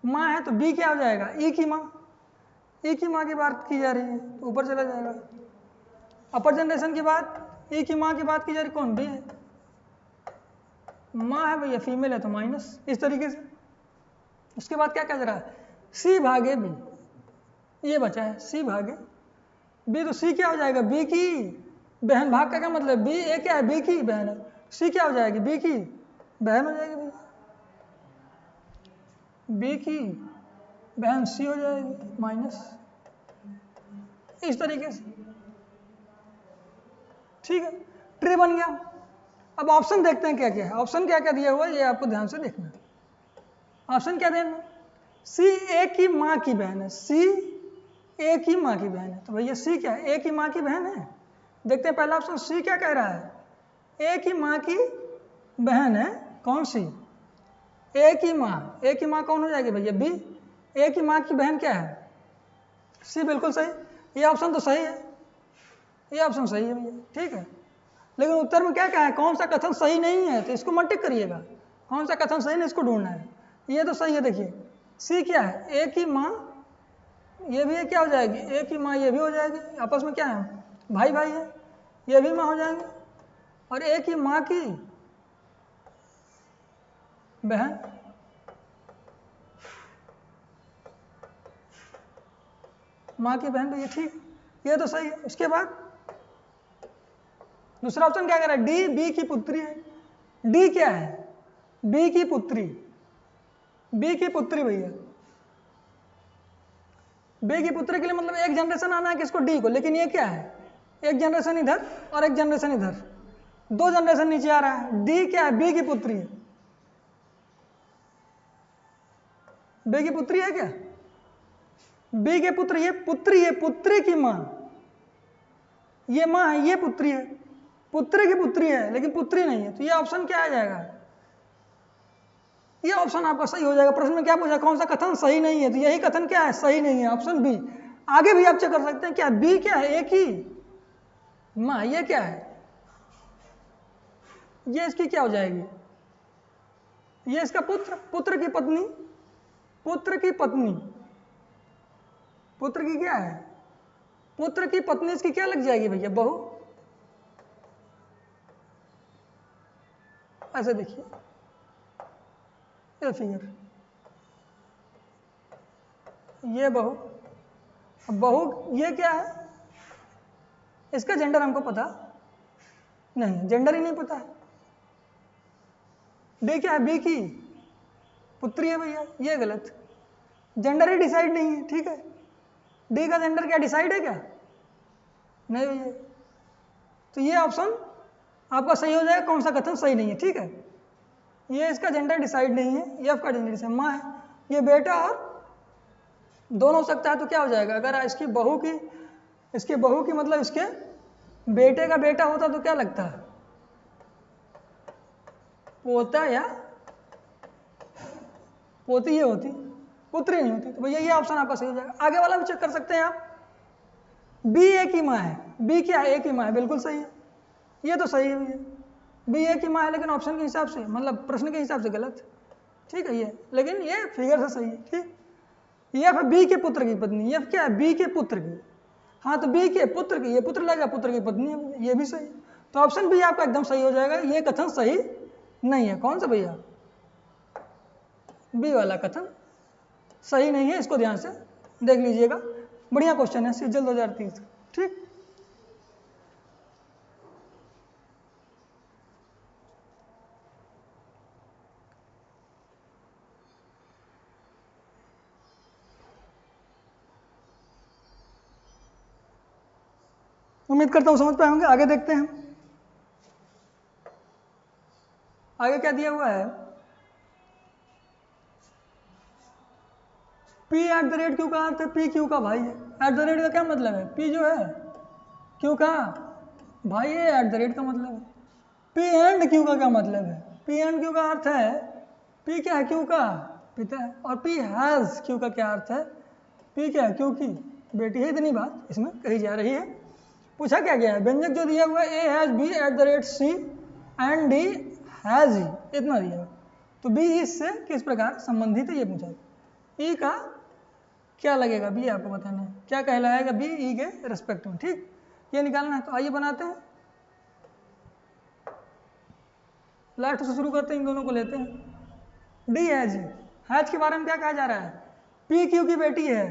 माँ है, तो बी क्या हो जाएगा, ई की माँ, ई की माँ की बात की जा रही है, तो ऊपर चला जाएगा। अपर जनरेशन की बात, ई की माँ की बात की जा रही, कौन, बी है, माँ है भैया, फीमेल है तो माइनस, इस तरीके से। उसके बाद क्या कह रहा है, सी भागे बी, ये बचा है सी भागे बी, तो सी क्या हो जाएगा, बी की बहन, भाग का क्या मतलब, बी ए क्या है, बी की बहन है, सी क्या हो जाएगी, बी की बहन हो जाएगी भैया, बी की बहन सी हो जाएगी माइनस, इस तरीके से, ठीक है, ट्री बन गया। अब ऑप्शन देखते हैं क्या क्या है, ऑप्शन क्या क्या दिया हुआ है ये आपको ध्यान से देखना है। ऑप्शन क्या देना, सी ए की माँ की बहन है, सी ए की माँ की बहन है, तो भैया सी क्या है, ए की माँ की बहन है। देखते हैं पहला ऑप्शन, सी क्या कह रहा है, ए की माँ की बहन है, कौन सी, ए की माँ, ए की माँ कौन हो जाएगी भैया, बी, ए की माँ की बहन क्या है, सी, बिल्कुल सही, ये ऑप्शन तो सही है, ये ऑप्शन सही है भैया, ठीक है। लेकिन उत्तर में क्या कहा है, कौन सा कथन सही नहीं है, तो इसको मत टिक करिएगा, कौन सा कथन सही नहीं इसको ढूंढना है। ये तो सही है, देखिए सी क्या है, ए की माँ, ये भी क्या हो जाएगी, ए की माँ ये भी हो जाएगी, आपस में क्या है, भाई भाई है, ये भी माँ हो जाएंगे, और ए की माँ की बहन, माँ की बहन भैया, ठीक, ये तो सही है। उसके बाद दूसरा ऑप्शन क्या कह रहा है, डी बी की पुत्री है, डी क्या है, बी की पुत्री, बी की पुत्री भैया, बी की पुत्री के लिए मतलब एक जनरेशन आना है किसको, डी को, लेकिन ये क्या है, एक जनरेशन इधर और एक जनरेशन इधर, दो जनरेशन नीचे आ रहा है, डी क्या है, बी की पुत्री है, बी की पुत्री है क्या, बी के पुत्र, ये पुत्री है, पुत्री की माँ, ये माँ है, ये पुत्री है, पुत्र की पुत्री है लेकिन पुत्री नहीं है, तो ये ऑप्शन क्या आ जाएगा, ये ऑप्शन आपका सही हो जाएगा। प्रश्न में क्या पूछा, कौन सा कथन सही नहीं है, तो यही कथन क्या है, सही नहीं है, ऑप्शन बी। आगे भी आप चेक कर सकते हैं, क्या बी क्या है, एक ही माँ, ये क्या है, ये इसकी क्या हो जाएगी, ये इसका पुत्र, पुत्र की पत्नी, पुत्र की पत्नी, पुत्र की क्या है, पुत्र की पत्नी इसकी क्या लग जाएगी भैया, बहू। ऐसे देखिए ये फिगर, ये बहू। अब बहू ये क्या है, इसका जेंडर हमको पता नहीं, जेंडर ही नहीं पता है। डी क्या है, बी की पुत्री है भैया, ये गलत, जेंडर ही डिसाइड नहीं है, ठीक है। डी का जेंडर क्या डिसाइड है क्या, नहीं भैया। तो ये ऑप्शन आपका सही हो जाएगा, कौन सा कथन सही नहीं है, ठीक है। ये इसका जेंडर डिसाइड नहीं है, ये आपका जेंडर डिसाइड, माँ है, ये बेटा और दोनों हो सकता है। तो क्या हो जाएगा, अगर इसकी बहू की मतलब इसके बेटे का बेटा होता तो क्या लगता है, पोता या पोती ये होती, पुत्री नहीं होती। तो भैया ये ऑप्शन आपका सही हो जाएगा। आगे वाला भी चेक कर सकते हैं आप, बी ए की माँ है, बी क्या है, ए की माँ है, बिल्कुल सही है, ये तो सही है भैया, बी ए की माँ है, लेकिन ऑप्शन के हिसाब से मतलब प्रश्न के हिसाब से गलत, ठीक है ये, लेकिन ये फिगर से सही है, ठीक। एफ है बी के पुत्र की पत्नी, एफ क्या है, बी के पुत्र की, हाँ तो बी के पुत्र की, ये पुत्र लगेगा, पुत्र की पत्नी है, ये भी सही। तो ऑप्शन बी आपका एकदम सही हो जाएगा। ये कथन सही नहीं है, कौन सा भैया, बी वाला कथन सही नहीं है, इसको ध्यान से देख लीजिएगा। बढ़िया क्वेश्चन है, सीजल 2030, ठीक। उम्मीद करता हूं समझ पाए होंगे। आगे देखते हैं, आगे क्या दिया हुआ है, P eight the rate Q का अर्थ है पी क्यू का भाई है। एट द रेट का क्या मतलब है, पी जो है क्यू का भाई है, एट द रेट का मतलब है। पी एंड क्यू का क्या मतलब है, पी एंड क्यू का अर्थ है पी क्या है, क्यू का पिता है, और पी हैज क्यू का क्या अर्थ है, पी क्या है, क्यू की बेटी है। इतनी बात इसमें कही जा रही है। पूछा क्या गया है, व्यंजक जो दिया हुआ है A has B at the rate C and D has ही, इतना दिया हुआ। तो बी इससे किस प्रकार संबंधित है ये पूछा। ई का क्या लगेगा, बी आपको बताना है, क्या कहलाएगा बी ई के रेस्पेक्ट में, ठीक, ये निकालना है। तो आइए बनाते हैं, लास्ट से शुरू करते हैं, इन दोनों को लेते हैं। डी हैज, हैज के बारे में क्या कहा जा रहा है, पी क्यू की बेटी है,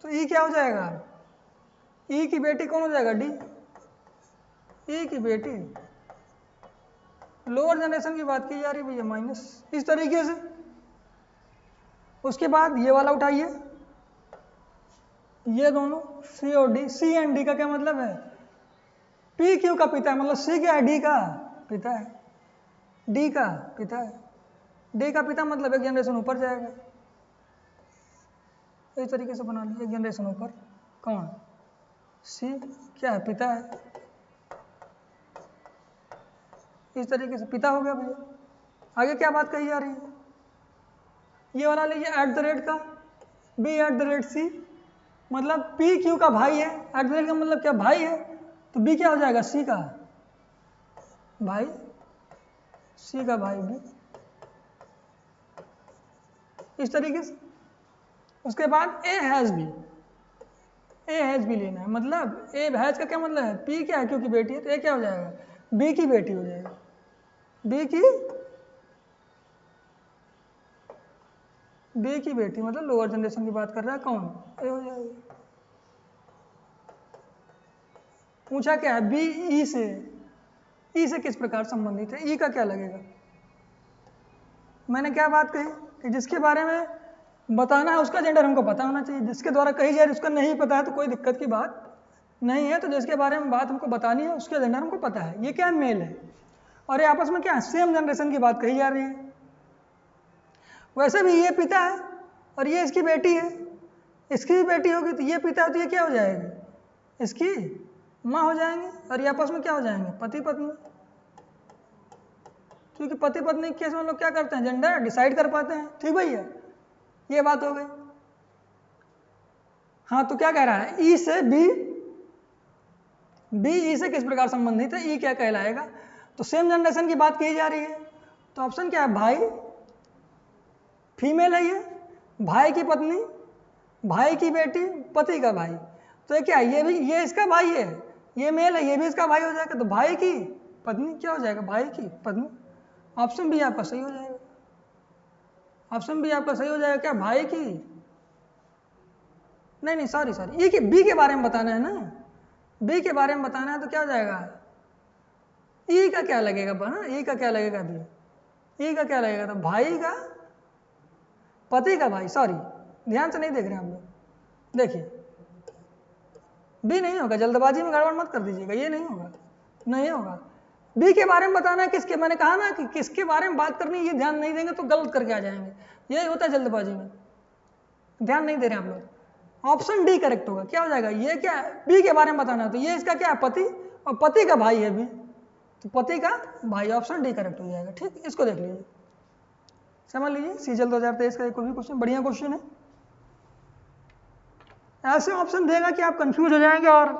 तो ई क्या हो जाएगा, ई की बेटी कौन हो जाएगा, डी, ई की बेटी। लोअर जनरेशन की बात की जा रही है भैया, माइनस इस तरीके से। उसके बाद ये वाला उठाइए, ये दोनों सी और डी, सी एंड डी का क्या मतलब है, पी क्यू का पिता है, मतलब सी क्या है, डी का पिता है, डी का पिता है। डी का पिता मतलब एक जनरेशन ऊपर जाएगा, इस तरीके से बना लीजिए, एक जनरेशन ऊपर कौन, सी क्या है, पिता है, इस तरीके से पिता हो गया भैया। आगे क्या बात कही जा रही है, ये वाला लीजिए, एट द रेट का B at the rate C, मतलब पी क्यू का भाई है, एट द रेट का मतलब क्या, भाई है, तो बी क्या हो जाएगा, सी का भाई, सी का भाई बी, इस तरीके से। उसके बाद ए has B, A has B लेना है, मतलब ए हैज का क्या मतलब है, पी क्या है, क्योंकि बेटी है, तो ए क्या हो जाएगा, बी की बेटी हो जाएगी, बी की बेटी, मतलब लोअर जनरेशन की बात कर रहा है, कौन, ए हो जाएगा। पूछा क्या है, बी ई से, ई से किस प्रकार संबंधित है, ई का क्या लगेगा। मैंने क्या बात कही कि जिसके बारे में बताना है उसका जेंडर हमको पता होना चाहिए, जिसके द्वारा कही जा रही उसका नहीं पता है तो कोई दिक्कत की बात नहीं है। तो जिसके बारे में बात हमको बतानी है उसका जेंडर हमको पता है, ये क्या है, मेल है, और ये आपस में क्या है, सेम जनरेशन की बात कही जा रही है। वैसे भी ये पिता है और ये इसकी बेटी है, इसकी भी बेटी होगी, तो ये पिता है तो ये क्या हो जाएगी, इसकी माँ हो जाएंगे, और ये आपस में क्या हो जाएंगे, पति पत्नी। क्योंकि पति पत्नी के केस में लोग क्या करते हैं, जेंडर डिसाइड कर पाते हैं, ठीक भैया, ये बात हो गई। हाँ तो क्या कह रहा है, ई से बी, बी ई से किस प्रकार संबंधित है, ई क्या कहलाएगा, तो सेम जनरेशन की बात की जा रही है। तो ऑप्शन क्या है, भाई, फीमेल है ये, भाई की पत्नी भाई की बेटी पति का भाई, तो ये क्या है, ये भी ये इसका भाई है, ये मेल है, ये भी इसका भाई हो जाएगा, तो भाई की पत्नी क्या हो जाएगा, भाई की पत्नी। ऑप्शन बी आपका सही हो जाएगा, ऑप्शन बी आपका सही हो जाएगा। क्या भाई की, नहीं सॉरी ई के बी के बारे में बताना है ना, बी के बारे में बताना है, तो क्या हो जाएगा, ई का क्या लगेगा ना, ई का क्या लगेगा बी, ई का क्या लगेगा, तो भाई का पति का भाई, सॉरी ध्यान से नहीं देख रहे हैं हम लोग, देखिए बी नहीं होगा, जल्दबाजी में गड़बड़ मत कर दीजिएगा, ये नहीं होगा, नहीं होगा। बी के बारे में बताना है, किसके, मैंने कहा ना कि किसके बारे में बात करनी है, ये ध्यान नहीं देंगे तो गलत करके आ जाएंगे, यही होता है जल्दबाजी में, ध्यान नहीं दे रहे हैं आप लोग। ऑप्शन डी करेक्ट होगा, क्या हो जाएगा, ये क्या है, बी के बारे में बताना है, तो ये इसका क्या है, पति, और पति का भाई है बी, तो पति का भाई, ऑप्शन डी करेक्ट हो जाएगा। ठीक, इसको देख लीजिए, समझ लीजिए, सीजल 2023 का कोई भी क्वेश्चन, बढ़िया क्वेश्चन है। ऐसे ऑप्शन देगा कि आप कंफ्यूज हो जाएंगे और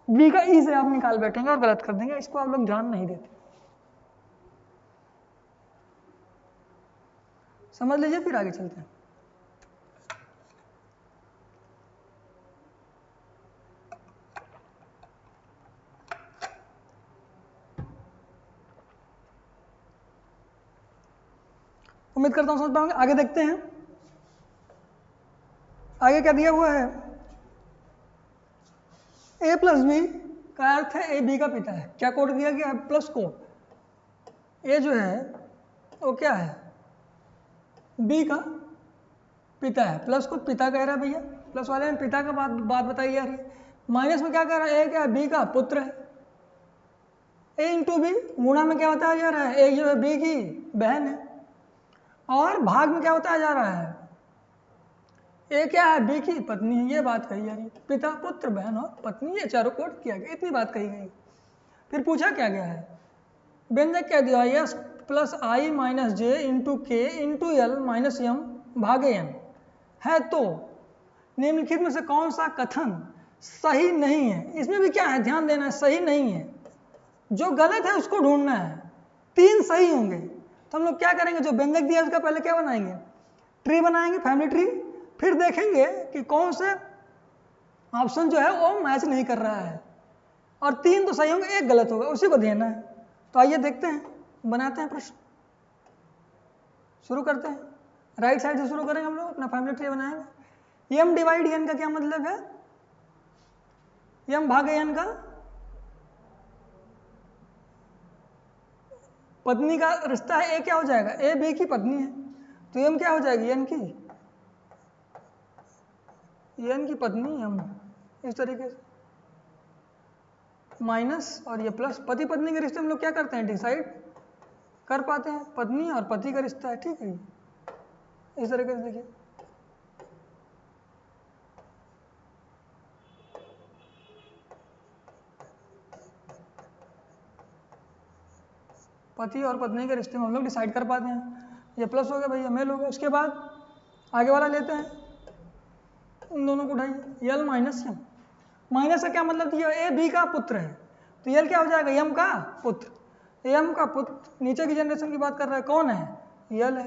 बी का ई से आप निकाल बैठेंगे और गलत कर देंगे, इसको आप लोग ध्यान नहीं देते, समझ लीजिए, फिर आगे चलते हैं। उम्मीद करता हूं समझ पाएंगे, आगे देखते हैं। आगे क्या दिया हुआ है, a प्लस बी का अर्थ है ए बी का पिता है। क्या कोड दिया गया है, प्लस कोड, ए जो है वो क्या है, बी का पिता है, प्लस को पिता कह रहा है भैया, प्लस वाले में पिता का बात बताई जा रही है, माइनस में क्या कह रहा है, ए क्या है, बी का पुत्र है, ए इंटू बी, गुणा में क्या बताया जा रहा है, ए जो है बी की बहन है, और भाग में क्या बताया जा रहा है, ए क्या है, बी की पत्नी है, ये बात कही जा रही है, पिता पुत्र बहन और पत्नी, ये चारों कोड किया गया, इतनी बात कही गई। फिर पूछा क्या गया है, व्यंजक क्या दिया, यस प्लस आई माइनस जे इंटू के इंटू एल माइनस एम भागे एन है, तो निम्नलिखित में से कौन सा कथन सही नहीं है। इसमें भी क्या है, ध्यान देना है, सही नहीं है, जो गलत है उसको ढूंढना है, 3 सही होंगे, तो हम लोग क्या करेंगे, जो व्यंजक दिया उसका पहले क्या बनाएंगे, ट्री बनाएंगे, फैमिली ट्री, फिर देखेंगे कि कौन से ऑप्शन जो है वो मैच नहीं कर रहा है, और 3 तो सही होंगे, 1 गलत होगा, उसी को देना है। तो आइए देखते हैं, बनाते हैं प्रश्न, शुरू करते हैं, राइट साइड से शुरू करेंगे हम लोग, अपना फैमिली ट्री बनाएंगे। एम डिवाइड एन का क्या मतलब है, एम भागे एन का पत्नी का रिश्ता है, ए क्या हो जाएगा, ए बी की पत्नी है, तो एम क्या हो जाएगी, एन की पत्नी एम, इस तरीके से माइनस और ये प्लस, पति पत्नी के रिश्ते हम लोग क्या करते हैं, डिसाइड कर पाते हैं, पत्नी और पति का रिश्ता है, ठीक है, इस तरीके से देखिए, पति और पत्नी के रिश्ते में हम लोग डिसाइड कर पाते हैं, ये प्लस हो गया भैया, मेल हो गया। उसके बाद आगे वाला लेते हैं, उन दोनों को उठाइए, यल माइनस एम, माइनस का क्या मतलब दिया, ए बी का पुत्र है, तो यल क्या हो जाएगा, एम का पुत्र, एम का पुत्र नीचे की जनरेशन की बात कर रहा है, कौन है, यल है,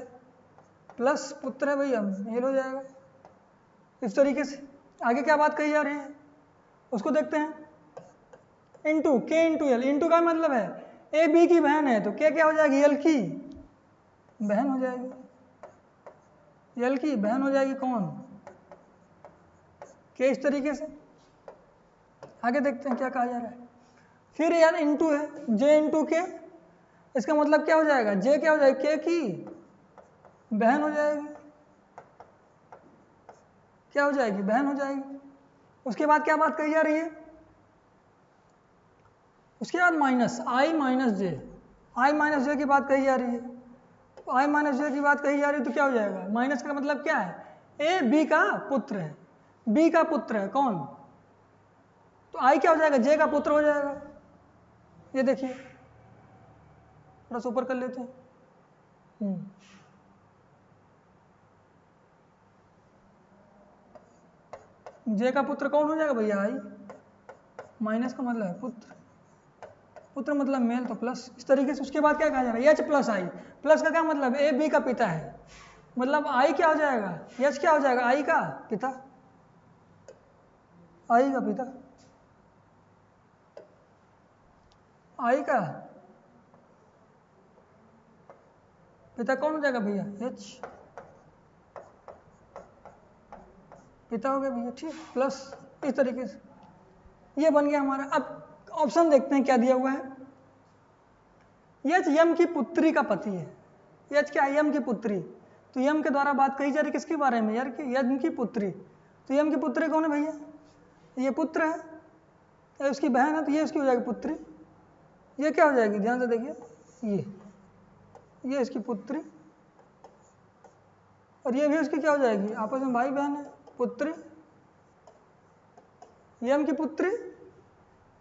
प्लस पुत्र है भैया, मेल हो जाएगा, इस तरीके से। आगे क्या बात कही जा रही है उसको देखते हैं, इंटू के इंटू एल, इंटू का मतलब है ए बी की बहन है, तो के क्या हो जाएगी, एल की बहन हो जाएगी, एल की बहन हो जाएगी, कौन, के, इस तरीके से। आगे देखते हैं क्या कहा जा रहा है, फिर एल इंटू है, जे इंटू के, इसका मतलब क्या हो जाएगा, जे क्या हो जाएगी, के की बहन हो जाएगी, क्या हो जाएगी, बहन हो जाएगी। उसके बाद क्या बात कही जा रही है, उसके बाद माइनस आई माइनस जे, आई माइनस जे की बात कही जा रही है, तो आई माइनस जे की बात कही जा रही है, तो क्या हो जाएगा, माइनस का मतलब क्या है, ए बी का पुत्र है, बी का पुत्र है कौन, तो आई क्या हो जाएगा, जे का पुत्र हो जाएगा, ये देखिए थोड़ा सा ऊपर कर लेते हैं, जे का पुत्र कौन हो जाएगा भैया, आई, माइनस का मतलब है पुत्र, पुत्र मतलब मेल, तो प्लस, इस तरीके से। उसके बाद क्या कहा जा रहा है, एच प्लस आई, प्लस का क्या मतलब, ए बी का पिता है, मतलब आई क्या हो जाएगा, एच क्या हो जाएगा, आई का पिता, आई का पिता, आई का पिता कौन हो जाएगा भैया? एच पिता हो गया भैया, ठीक, प्लस इस तरीके से ये बन गया हमारा। अब ऑप्शन देखते हैं क्या दिया हुआ है। यच यम की पुत्री का पति है। यच क्या है? यम की पुत्री। तो यम के द्वारा बात कही जा रही किसके बारे में यार? कि यम की पुत्री। तो यम की पुत्री कौन है भैया? ये पुत्र है, ये उसकी बहन है, तो ये उसकी हो जाएगी पुत्री। ये क्या हो जाएगी? ध्यान से देखिए, ये इसकी पुत्री, और ये भी उसकी क्या हो जाएगी? आपस में भाई बहन है, पुत्री। यम की पुत्री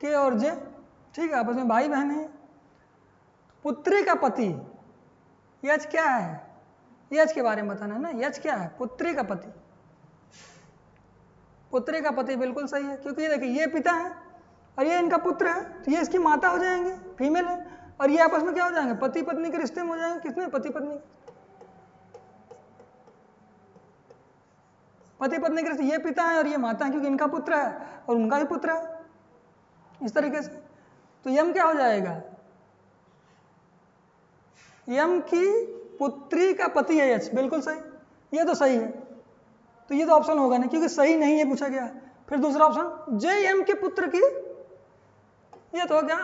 के और जे, ठीक है, आपस में भाई बहन है। पुत्री का पति, यच क्या है? यच के बारे में बताना है ना। यच क्या है? पुत्री का पति। पुत्री का पति बिल्कुल सही है, क्योंकि देखिए ये पिता है और ये इनका पुत्र है, तो ये इसकी माता हो जाएंगे, फीमेल है, और ये आपस में क्या हो जाएंगे? पति पत्नी के रिश्ते में हो जाएंगे। किसमें? पति पत्नी, पति पत्नी के रिश्ते। ये पिता है और ये माता है, क्योंकि इनका पुत्र है और उनका भी पुत्र है, इस तरीके से। तो यम क्या हो जाएगा? यम की पुत्री का पति है यच, बिल्कुल सही, ये तो सही है। तो ये तो ऑप्शन होगा नहीं, क्योंकि सही नहीं है पूछा गया। फिर दूसरा ऑप्शन, जे यम के पुत्र की, ये तो क्या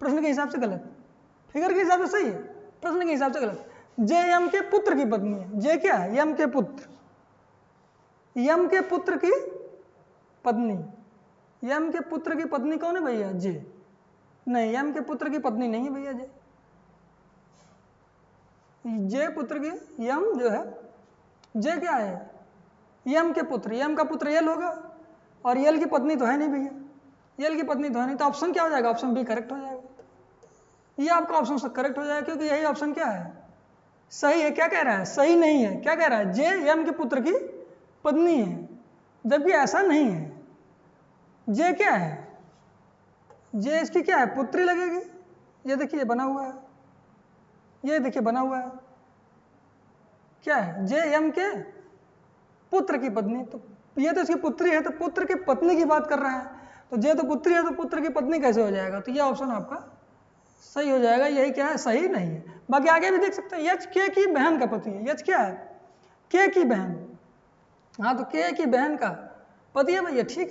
प्रश्न के हिसाब से गलत, फिगर के हिसाब से सही है, प्रश्न के हिसाब से गलत। जे यम के पुत्र की पत्नी है। जे क्या है? यम के पुत्र, यम के पुत्र की पत्नी। यम के पुत्र की पत्नी कौन है भैया? जे। नहीं, यम के पुत्र की पत्नी नहीं है भैया जे। जे पुत्र की, यम जो है, जे क्या है? यम के पुत्र, यम का पुत्र यल होगा, और यल की पत्नी तो है नहीं भैया, यल की पत्नी तो है नहीं। तो ऑप्शन क्या हो जाएगा? ऑप्शन बी करेक्ट हो जाएगा। ये आपका ऑप्शन करेक्ट हो जाएगा, क्योंकि यही ऑप्शन क्या है? सही है। क्या कह रहा है? सही नहीं है। क्या कह रहा है? जे यम के पुत्र की पत्नी है, जबकि ऐसा नहीं है। जे क्या है? जे इसकी क्या है? पुत्री लगेगी। ये देखिए बना हुआ है, ये देखिए बना हुआ है, क्या है? जे यम के पुत्र की पत्नी। तो ये तो इसकी पुत्री है, तो पुत्र की पत्नी की बात कर रहा है। तो जे तो पुत्री है, तो पुत्र की पत्नी कैसे हो जाएगा? तो ये ऑप्शन आपका सही हो जाएगा। यही क्या है? सही नहीं है। बाकी आगे भी देख सकते हैं, यच के की बहन का पति है। यच क्या है? के की बहन। हाँ, तो के की बहन का पति है भैया, ठीक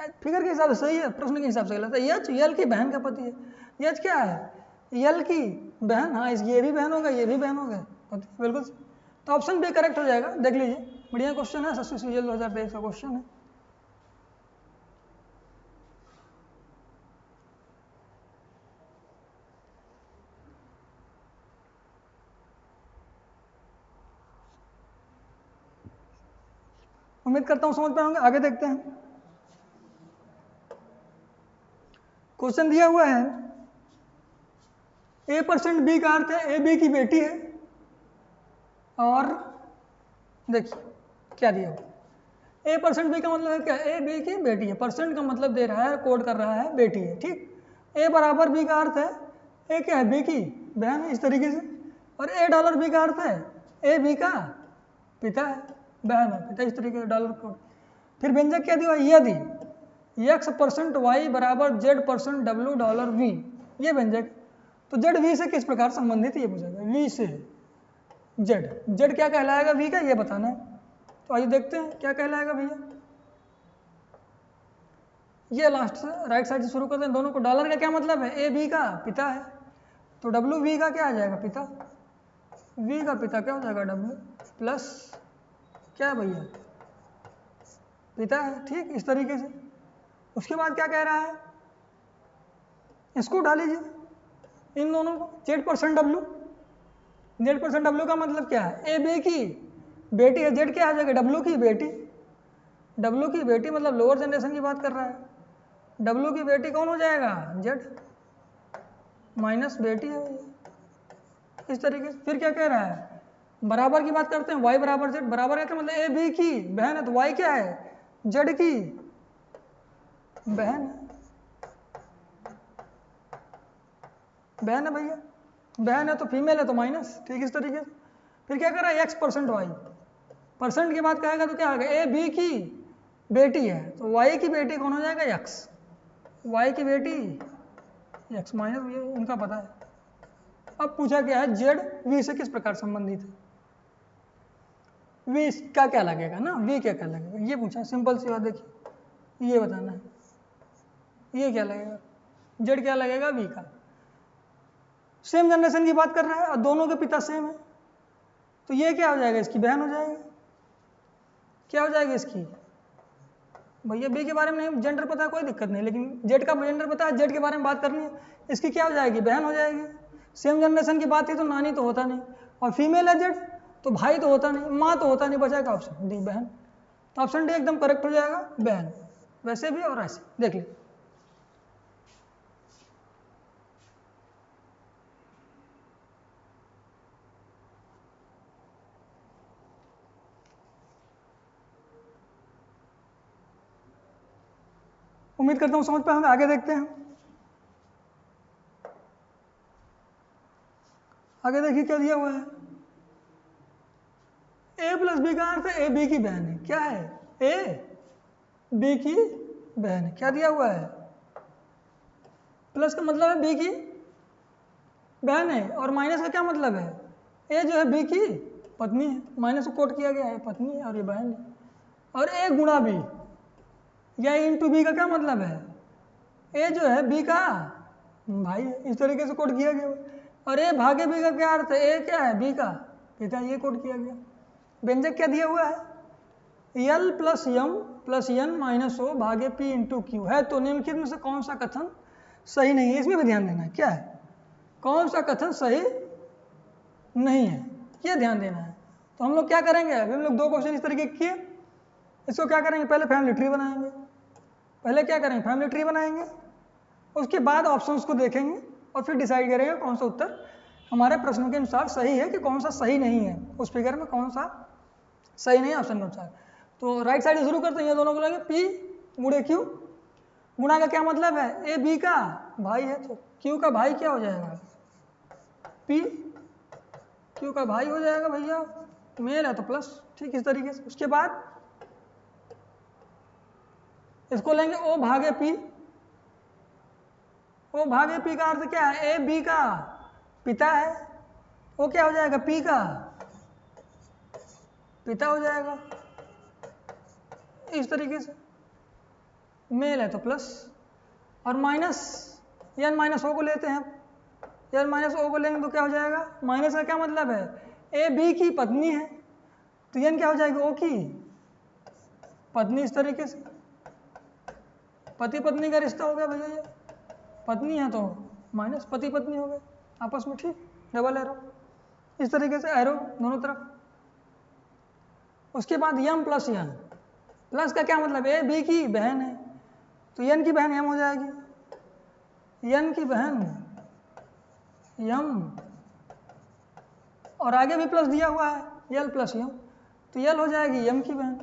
है, फिगर के हिसाब से सही है, प्रश्न के हिसाब से गलत है। यच यल की बहन का पति है। यच क्या है? यल की बहन। हाँ, ये भी बहन होगा, ये भी बहन होगा, बिल्कुल। तो ऑप्शन बी करेक्ट हो जाएगा। देख लीजिए, बढ़िया क्वेश्चन है, एसएससी सीजीएल 2023 का क्वेश्चन है। उम्मीद करता हूं समझ पाए होंगे। आगे देखते हैं। क्वेश्चन दिया हुआ है, A% B का अर्थ है ए बी की बेटी है, और देखिए क्या दिया हुआ, A% B का मतलब है क्या? ए बी की बेटी है। परसेंट का मतलब दे रहा है, कोड कर रहा है, बेटी है, ठीक। ए बराबर बी का अर्थ है ए क्या है? बी की बहन है, इस तरीके से। और $A बी का अर्थ है ए बी का पिता है, बहन है, पिता, इस तरीके से डॉलर कोड। फिर व्यंजक क्या दिया? यदि X% Y बराबर Z%W$V, ये व्यंजक। तो जेड वी से किस प्रकार संबंधित, ये पूछेगा। वी से जेड, जेड क्या कहलाएगा वी का, ये बताना है। तो आइए देखते हैं क्या कहलाएगा भैया। ये लास्ट से राइट साइड से शुरू करते हैं। दोनों को डॉलर का क्या मतलब है? ए बी का पिता है, तो डब्ल्यू वी का क्या आ जाएगा? पिता। वी का पिता क्या हो जाएगा? डब्ल्यू प्लस क्या है भैया? पिता है, ठीक, इस तरीके से। उसके बाद क्या कह रहा है? इसको उठा लीजिए, इन दोनों को, Z%W। Z%W का मतलब क्या है? ए बी की बेटी है, जेड क्या आ जाएगा? डब्ल्यू की बेटी। डब्ल्यू की बेटी मतलब लोअर जनरेशन की बात कर रहा है। डब्ल्यू की बेटी कौन हो जाएगा? जेड माइनस बेटी है, इस तरीके से। फिर क्या कह रहा है? बराबर की बात करते हैं, y बराबर जेड। बराबर का मतलब ए बी की बहन है, तो y क्या है? जेड की बहन है, बहन है भैया, बहन है तो फीमेल है तो माइनस, ठीक, इस तरीके से। फिर क्या कर रहा है? X%Y, परसेंट की बात कहेगा तो क्या आएगा? ए बी की बेटी है, तो y की बेटी कौन हो जाएगा? x। y की बेटी x माइनस, ये उनका पता है। अब पूछा क्या है, z v से किस प्रकार संबंधित है? v का क्या लगेगा ना, v क्या क्या लगेगा, ये पूछा। सिंपल सी बात, देखिए ये बताना है, ये क्या लगेगा, z क्या लगेगा v का। सेम जनरेशन की बात कर रहा है और दोनों के पिता सेम है, तो ये क्या हो जाएगा, इसकी बहन हो जाएगी। क्या हो जाएगी इसकी? भैया बी के बारे में नहीं जेंडर पता है, कोई दिक्कत नहीं, लेकिन जेड का जेंडर पता है, जेड के बारे में बात करनी है, इसकी क्या हो जाएगी? बहन हो जाएगी। सेम जनरेशन की बात थी तो नानी तो होता नहीं, और फीमेल है जेड तो भाई तो होता नहीं, माँ तो होता नहीं, बचाएगा ऑप्शन डी बहन। तो ऑप्शन डी एकदम करेक्ट हो जाएगा, बहन। वैसे भी और ऐसे, देख लीजिए। उम्मीद करता हूँ समझ पाए होंगे। आगे देखते हैं, आगे देखिए क्या दिया हुआ है। ए प्लस बी का अर्थ है ए बी की बहन है। क्या है? ए बी की बहन है। क्या दिया हुआ है? प्लस का मतलब है बी की बहन है, और माइनस का क्या मतलब है? ए जो है बी की पत्नी है, माइनस को कोट किया गया है, पत्नी है और ये बहन है। और ए गुणा बी या इंटू बी का क्या मतलब है? ए जो है बी का भाई है, इस तरीके से कोट किया गया। और ए भागे बी का क्या अर्थ है? ए क्या है? बी का पिता, ये कोट किया गया। व्यंजक क्या दिया हुआ है? यल प्लस यम प्लस एन माइनस ओ भागे पी इंटू क्यू है। तो निम्नलिखित में से कौन सा कथन सही नहीं है? इसमें भी ध्यान देना है। क्या है? कौन सा कथन सही नहीं है, ये ध्यान देना है। तो हम लोग क्या करेंगे, अभी हम लोग दो क्वेश्चन इस तरीके किए, इसको क्या करेंगे, पहले फैमिली ट्री बनाएंगे। पहले क्या करेंगे, फैमिली ट्री बनाएंगे, उसके बाद ऑप्शंस को देखेंगे और फिर डिसाइड करेंगे कौन सा उत्तर हमारे प्रश्न के अनुसार सही है कि कौन सा सही नहीं है, उस फिगर में कौन सा सही नहीं है ऑप्शन के अनुसार। तो राइट साइड से शुरू करते हैं, ये दोनों को लेंगे पी गुणे क्यू। गुणा का क्या मतलब है? ए बी का भाई है, तो क्यू का भाई क्या हो जाएगा? पी। क्यू का भाई हो जाएगा भैया, मेल है तो प्लस, ठीक इस तरीके से। उसके बाद इसको लेंगे ओ भागे पी। ओ भागे पी का अर्थ क्या है? ए बी का पिता है, वो क्या हो जाएगा? पी का पिता हो जाएगा, इस तरीके से। मेल है तो प्लस, और माइनस एन माइनस ओ को लेते हैं। एन माइनस ओ को लेंगे तो क्या हो जाएगा? माइनस का क्या मतलब है? ए बी की पत्नी है, तो एन क्या हो जाएगी? ओ की पत्नी, इस तरीके से। पति पत्नी का रिश्ता हो गया भैया, ये पत्नी है तो माइनस, पति पत्नी हो गए आपस में, ठीक, डबल एरो, इस तरीके से एरो दोनों तरफ। उसके बाद यम प्लस एन। प्लस का क्या मतलब? ए बी की बहन है, तो एन की बहन यम हो जाएगी, एन की बहन यम, और आगे भी प्लस दिया हुआ है, यल प्लस यम, तो यल हो जाएगी यम की बहन,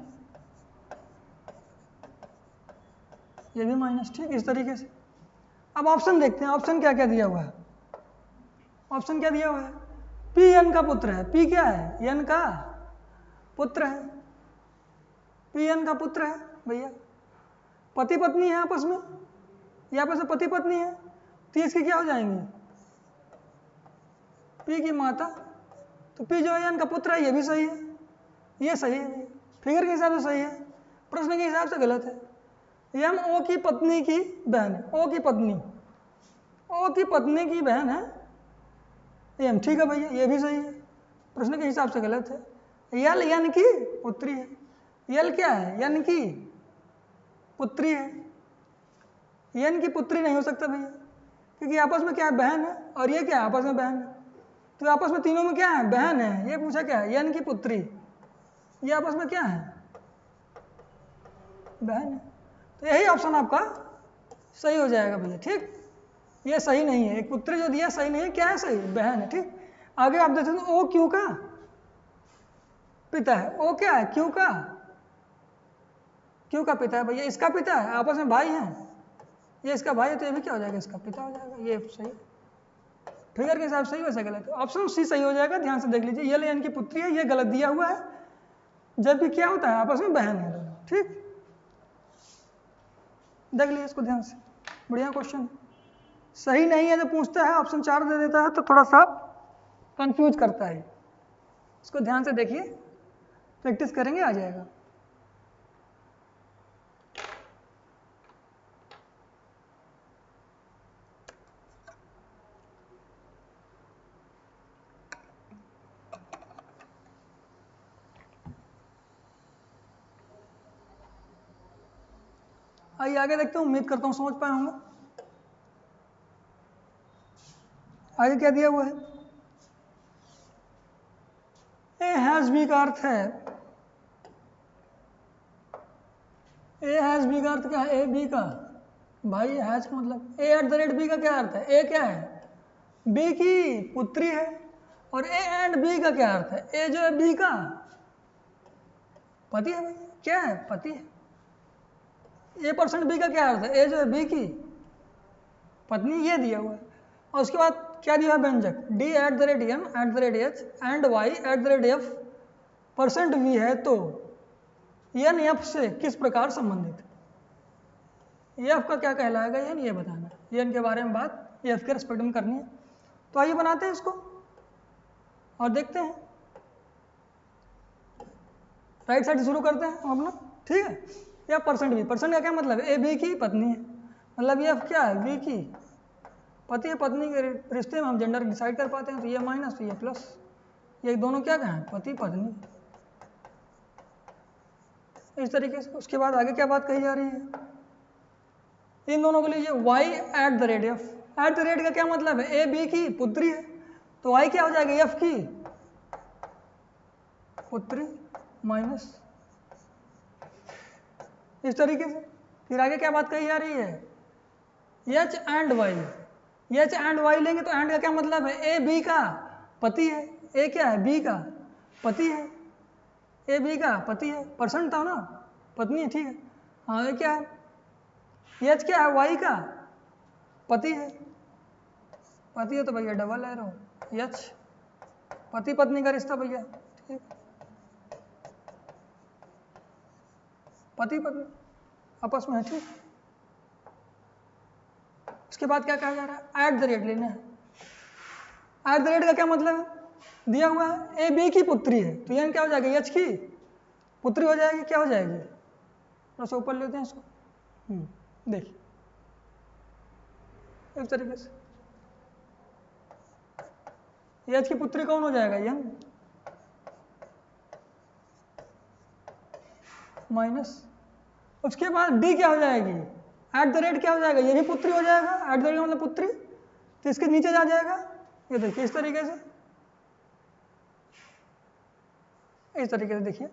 ये भी माइनस, ठीक इस तरीके से। अब ऑप्शन देखते हैं, ऑप्शन क्या क्या दिया हुआ है। ऑप्शन क्या दिया हुआ है? पी एन का पुत्र है। पी क्या है? एन का पुत्र है, पी एन का पुत्र है भैया। पति पत्नी है आपस में, ये आपस में पति पत्नी है, तो इसकी क्या हो जाएंगी? पी की माता, तो पी जो है एन का पुत्र है, ये भी सही है, ये सही है, फिगर के हिसाब से सही है, प्रश्न के हिसाब से गलत है। एम ओ की पत्नी की बहन है, ओ की पत्नी, ओ की पत्नी की बहन है एम, ठीक है भैया, ये भी सही है, प्रश्न के हिसाब से गलत है। यल एन की पुत्री है, यल क्या है? एन की पुत्री है, एन की पुत्री नहीं हो सकता भैया, क्योंकि आपस में क्या है? बहन है, और ये क्या है? आपस में बहन है, तो आपस में तीनों में क्या है? बहन है। ये पूछा क्या है? एन की पुत्री, ये आपस में क्या है? बहन है, तो यही ऑप्शन आपका सही हो जाएगा भैया, ठीक। ये सही नहीं है, एक पुत्री जो दिया सही नहीं है, क्या है सही? बहन है, ठीक। आगे आप देखते हैं, ओ क्यू का पिता है, ओ क्या है? क्यू का, क्यू का पिता है भैया, इसका पिता है, आपस में भाई हैं, ये इसका भाई है, तो ये भी क्या हो जाएगा? इसका पिता हो जाएगा, ये सही, फिगर के हिसाब से सही, वैसे गलत। ऑप्शन सी सही हो जाएगा, ध्यान से देख लीजिए। ये एन की पुत्री है, ये गलत दिया हुआ है, जबकि क्या होता है? आपस में बहन है दोनों, ठीक। देख लीजिए इसको ध्यान से, बढ़िया क्वेश्चन। सही नहीं है तो पूछता है, ऑप्शन 4 दे देता है तो थोड़ा सा कंफ्यूज करता है। इसको ध्यान से देखिए, प्रैक्टिस करेंगे आ जाएगा। आइए आगे देखते हैं, उम्मीद करता हूं समझ पाए होंगे। आगे क्या दिया हुआ है, ए हैज बी का अर्थ है, ए हैज बी का अर्थ क्या है, ए बी का, भाई हैज का मतलब ए एट द रेट बी का क्या अर्थ है, ए क्या है, बी की पुत्री है। और ए एंड बी का क्या अर्थ है, ए जो है बी का पति है। भाई क्या है, पति है। ए परसेंट बी का क्या अर्थ है, ए जो है बी की पत्नी, ये दिया हुआ है। और उसके बाद क्या दिया है व्यंजक, D at the rate M at the rate H and Y at the rate F percent V है तो एन एफ से किस प्रकार संबंधित है। एफ का क्या कहलाएगा एन, ये बताना है। एन के बारे में बात एफ के रेस्पेक्ट में करनी है। तो आइए बनाते हैं इसको और देखते हैं। राइट साइड शुरू करते हैं हम अपना, ठीक है। या परसेंट बी, परसेंट का क्या मतलब है, ए बी की पत्नी है, मतलब ये क्या है, बी की पति है। पत्नी के रिश्ते में हम जेंडर डिसाइड कर पाते हैं, तो ये माइनस तो ये प्लस, ये दोनों क्या कहें, पति पत्नी, इस तरीके से। उसके बाद आगे क्या बात कही जा रही है, इन दोनों के लिए y eight the rate F, eight the rate का क्या मतलब है, ए बी की पुत्री है, तो y क्या हो जाएगा, एफ की पुत्री माइनस, इस तरीके से। फिर आगे क्या बात कही जा रही है, H and Y, H and Y लेंगे तो एंड का क्या मतलब है, ए बी का पति है, ए क्या है, बी का पति है, ए बी का पति है, परसेंट था ना, पत्नी है, ठीक है। हाँ ये क्या है, एच क्या है, वाई का पति है, पति है तो भैया डबल है रो, एच पति पत्नी का रिश्ता भैया, ठीक, पति पत्नी आपस में है, ठीक। उसके बाद क्या कहा जा रहा है, एट द रेट लेना है। एट द रेट का क्या मतलब है, दिया हुआ है ए बी की पुत्री है, तो यह क्या हो जाएगा, एच की पुत्री हो जाएगी, क्या हो जाएगी, थोड़ा सा ऊपर लेते हैं इसको, देखिए इस तरीके से। एच की पुत्री कौन हो जाएगा, यंग माइनस। उसके बाद डी क्या हो जाएगी, एट द रेट क्या हो जाएगा, ये भी पुत्री हो जाएगा, एट द रेट मतलब पुत्री, तो इसके नीचे जा जाएगा, ये देखिए इस तरीके से, इस तरीके से देखिए।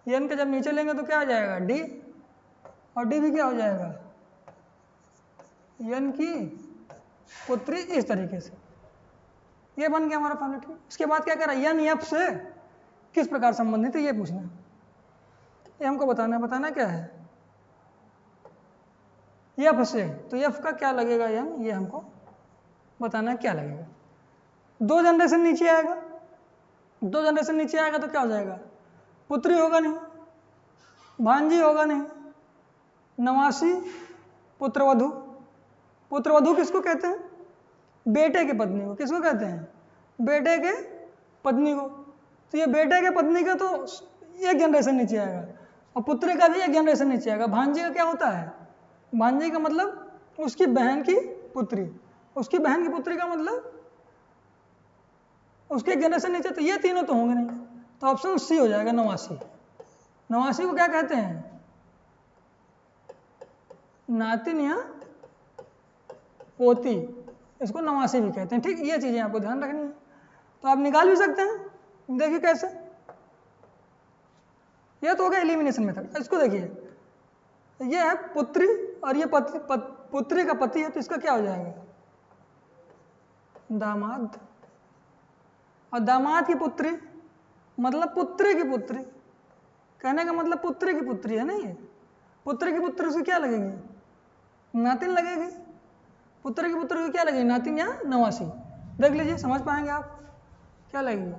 एन के जब नीचे लेंगे तो क्या आ जाएगा, डी, और डी भी क्या हो जाएगा, एन की पुत्री, इस तरीके से। ये बन गया हमारा फॉर्मूला, ठीक। उसके बाद क्या करा, एन एफ से किस प्रकार संबंधित है, ये पूछना, ये हमको बताना है। बताना क्या है, एफ से, तो एफ का क्या लगेगा एन, ये हमको बताना है क्या लगेगा। 2 जनरेशन नीचे आएगा, 2 जनरेशन नीचे आएगा तो क्या हो जाएगा, पुत्री होगा नहीं, भांजी होगा नहीं, नवासी, पुत्रवधु। पुत्रवधु किसको कहते हैं, बेटे की पत्नी को। किसको कहते हैं, बेटे के पत्नी को। तो ये बेटे के पत्नी का तो 1 जनरेशन नीचे आएगा, और पुत्री का भी 1 जनरेशन नीचे आएगा। भांजी का क्या होता है, भांजी का मतलब उसकी बहन की पुत्री, उसकी बहन की पुत्री का मतलब उसके 1 जनरेशन नीचे, तो ये तीनों तो होंगे नहीं, तो ऑप्शन सी हो जाएगा, नवासी। नवासी को क्या कहते हैं, नातिन या पोती, इसको नवासी भी कहते हैं, ठीक। ये चीजें आपको ध्यान रखनी है। तो आप निकाल भी सकते हैं, देखिए कैसे, ये तो हो गया एलिमिनेशन मेथड। इसको देखिए, ये है पुत्री और ये पुत्री का पति है, तो इसका क्या हो जाएगा, दामाद। और दामाद की पुत्री मतलब पुत्री की पुत्री, कहने का मतलब पुत्री की पुत्री है ना, ये पुत्री की पुत्री से क्या लगेगी, नातिन लगेगी। पुत्र की पुत्र की क्या लगेगी, नातिन या नवासी। देख लीजिए समझ पाएंगे आप, क्या लगेगी,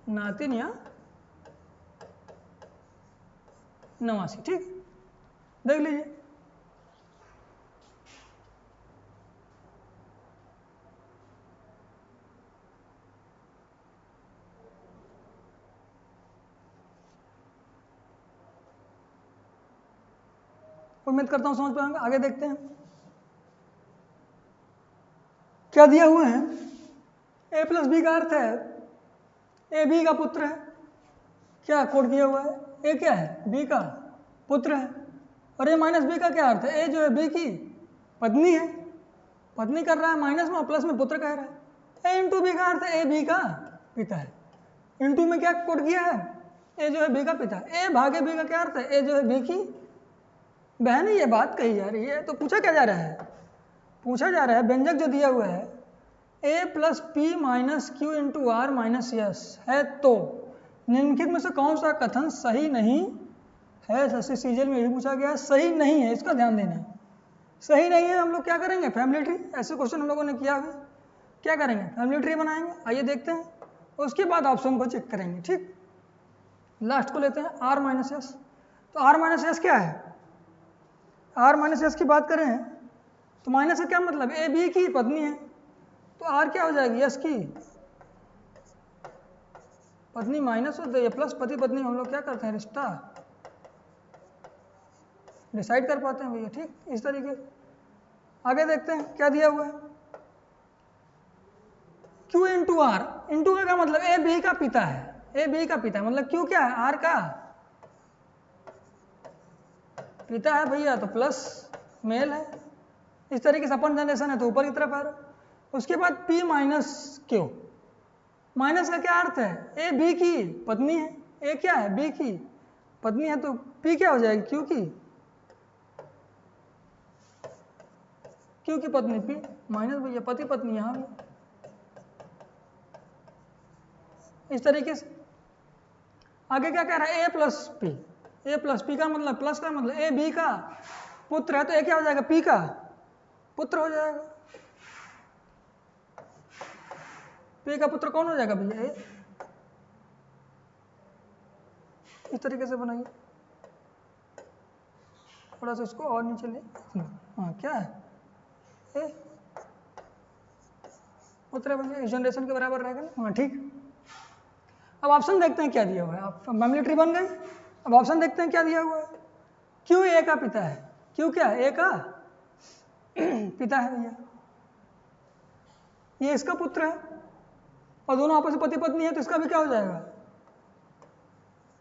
नातिन या 89, ठीक, देख लीजिए। उम्मीद करता हूं समझ पाएंगे। आगे देखते हैं क्या दिया हुआ है। a प्लस बी का अर्थ है ए बी का पुत्र है। क्या कोड दिया हुआ है? ए क्या है? बी का पुत्र है। और ए माइनस बी का क्या अर्थ है? ए जो है बी की पत्नी है। पत्नी कर रहा है माइनस में और प्लस में पुत्र कह रहा है। ए इंटू बी का अर्थ है ए बी का पिता है। इंटू में क्या कोड किया है? ए जो है बी का पिता। ए भागे बी का क्या अर्थ है? ए जो है बी की बहन। ये बात कही जा रही है। तो पूछा क्या जा रहा है? पूछा जा रहा है व्यंजक जो दिया हुआ है a plus P minus Q into R minus S है, तो निम्नलिखित में से कौन सा कथन सही नहीं है? जैसे सीजल में भी पूछा गया, सही नहीं है, इसका ध्यान देना है। सही नहीं है, हम लोग क्या करेंगे? Family tree. ऐसे क्वेश्चन हम लोगों ने किया है, क्या करेंगे? फैमिली ट्री बनाएंगे। आइए देखते हैं, उसके बाद ऑप्शन को चेक करेंगे। ठीक, लास्ट को लेते हैं आर माइनस एस। तो आर माइनस एस क्या है? आर माइनस एस की बात करें तो माइनस का क्या मतलब? ए बी की पत्नी है, तो आर क्या हो जाएगी? यस की पत्नी माइनस और प्लस पति पत्नी। हम लोग क्या करते हैं? रिश्ता डिसाइड कर पाते हैं भैया। ठीक, इस तरीके से आगे देखते हैं क्या दिया हुआ है। Q into are. इंटू का क्या मतलब? ए बी का पिता है। ए बी का पिता मतलब क्यू क्या है? आर का पिता है भैया, तो प्लस मेल है। इस तरीके से अपन जनरेशन है तो ऊपर की तरफ आ रहा है। उसके बाद P माइनस क्यू। माइनस का क्या अर्थ है? ए बी की पत्नी है। ए क्या है? बी की पत्नी है, तो P क्या हो जाएगी? क्यू की पत्नी। P माइनस भैया पति पत्नी यहां भी। इस तरीके से आगे क्या कह रहा है? ए प्लस पी। ए प्लस पी का मतलब, प्लस का मतलब ए बी का पुत्र है, तो ए क्या हो जाएगा? P का पुत्र हो जाएगा। P का पुत्र कौन हो जाएगा भैया? ए। इस तरीके से बनाइए, थोड़ा सा इसको और नीचे ले। हाँ, क्या है? ए पुत्र भैया, इस जनरेशन के बराबर रहेगा ना? हाँ, ठीक। अब ऑप्शन देखते हैं क्या दिया हुआ है। आप फैमिली ट्री बन गई। अब ऑप्शन देखते हैं क्या दिया हुआ है। क्यों ए का पिता है? क्यों क्या है? ए का पिता है भैया, ये इसका पुत्र है, और दोनों आपस में पति पत्नी है, तो इसका भी क्या हो जाएगा?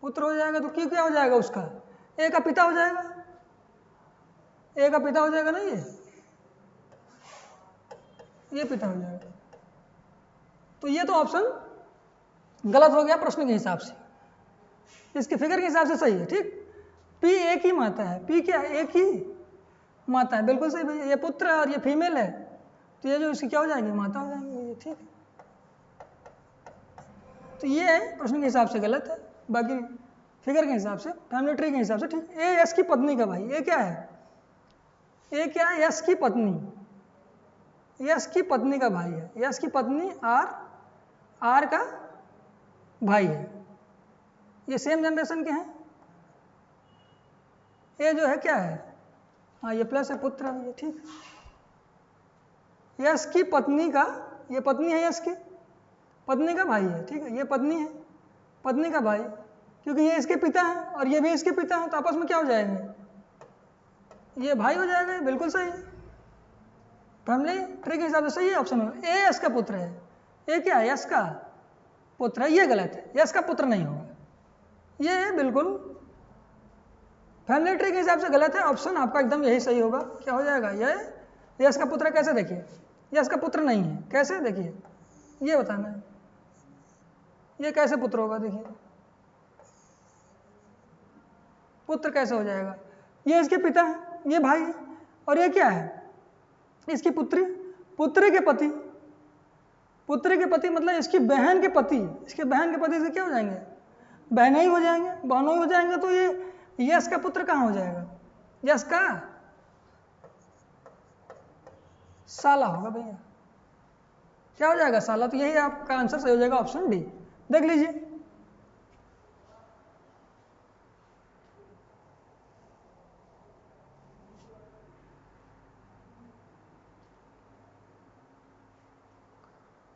पुत्र हो जाएगा। तो क्यों क्या हो जाएगा? उसका ए का पिता हो जाएगा। ए का पिता हो जाएगा ना, ये पिता हो जाएगा। तो ये तो ऑप्शन गलत हो गया प्रश्न के हिसाब से, इसके फिगर के हिसाब से सही है। ठीक, पी एक ही माता है। पी क्या है? एक ही माता है, बिल्कुल सही भैया। ये पुत्र है और ये फीमेल है, तो ये जो इसकी क्या हो जाएंगे? माता हो जाएंगे ये। ठीक, तो ये है प्रश्न के हिसाब से गलत है, बाकी फिगर के हिसाब से, फैमिली ट्री के हिसाब से ठीक। ए यस की पत्नी का भाई। ए क्या है? ए क्या है? यस की पत्नी। यस की पत्नी का भाई है। यस की पत्नी आर का भाई है। ये सेम जनरेशन के हैं। ये जो है क्या है? हाँ, ये प्लस है, पुत्र है ये। ठीक, यश की पत्नी का, ये पत्नी है यश की पत्नी का भाई है। ठीक है, ये पत्नी है, पत्नी का भाई, क्योंकि ये इसके पिता है और ये भी इसके पिता है, तो आपस में क्या हो जाएंगे? ये भाई हो जाएगा। बिल्कुल सही, फैमिली ट्री के हिसाब से सही है ऑप्शन में। ए यश का पुत्र है। ए क्या है? यश का पुत्र है। ये गलत है, यश का पुत्र नहीं होगा। ये बिल्कुल फैमिली ट्री के हिसाब से गलत है। ऑप्शन आपका एकदम यही सही होगा। क्या हो जाएगा? ये यश का पुत्र है। कैसे? देखिए, यश का पुत्र नहीं है। कैसे? देखिए, ये बताना है, ये कैसे पुत्र होगा? देखिए, पुत्र कैसे हो जाएगा? ये इसके पिता है, ये भाई है, और ये क्या है? इसकी पुत्री। पुत्र के पति। पुत्र के पति मतलब इसकी बहन के पति। इसके बहन के पति से क्या हो जाएंगे? बहनें ही हो जाएंगे, बहनों ही हो जाएंगे। तो ये यश का पुत्र कहाँ हो जाएगा? यश का साला होगा भैया। क्या हो जाएगा? साला। तो यही आपका आंसर सही हो जाएगा, ऑप्शन डी। देख लीजिए,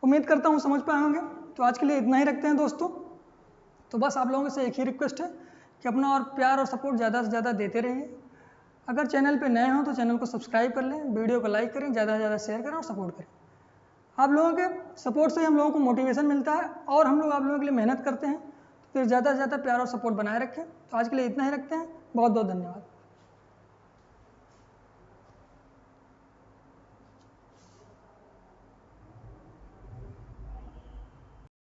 उम्मीद करता हूँ समझ पाए होंगे। तो आज के लिए इतना ही रखते हैं दोस्तों। तो बस आप लोगों से एक ही रिक्वेस्ट है कि अपना और प्यार और सपोर्ट ज़्यादा से ज़्यादा देते रहिए। अगर चैनल पे नए हों तो चैनल को सब्सक्राइब कर लें, वीडियो को लाइक करें, ज़्यादा से ज़्यादा शेयर करें और सपोर्ट करें। आप लोगों के सपोर्ट से हम लोगों को मोटिवेशन मिलता है और हम लोग आप लोगों के लिए मेहनत करते हैं। तो फिर ज़्यादा से ज़्यादा प्यार और सपोर्ट बनाए रखें। तो आज के लिए इतना ही रखते हैं। बहुत बहुत धन्यवाद।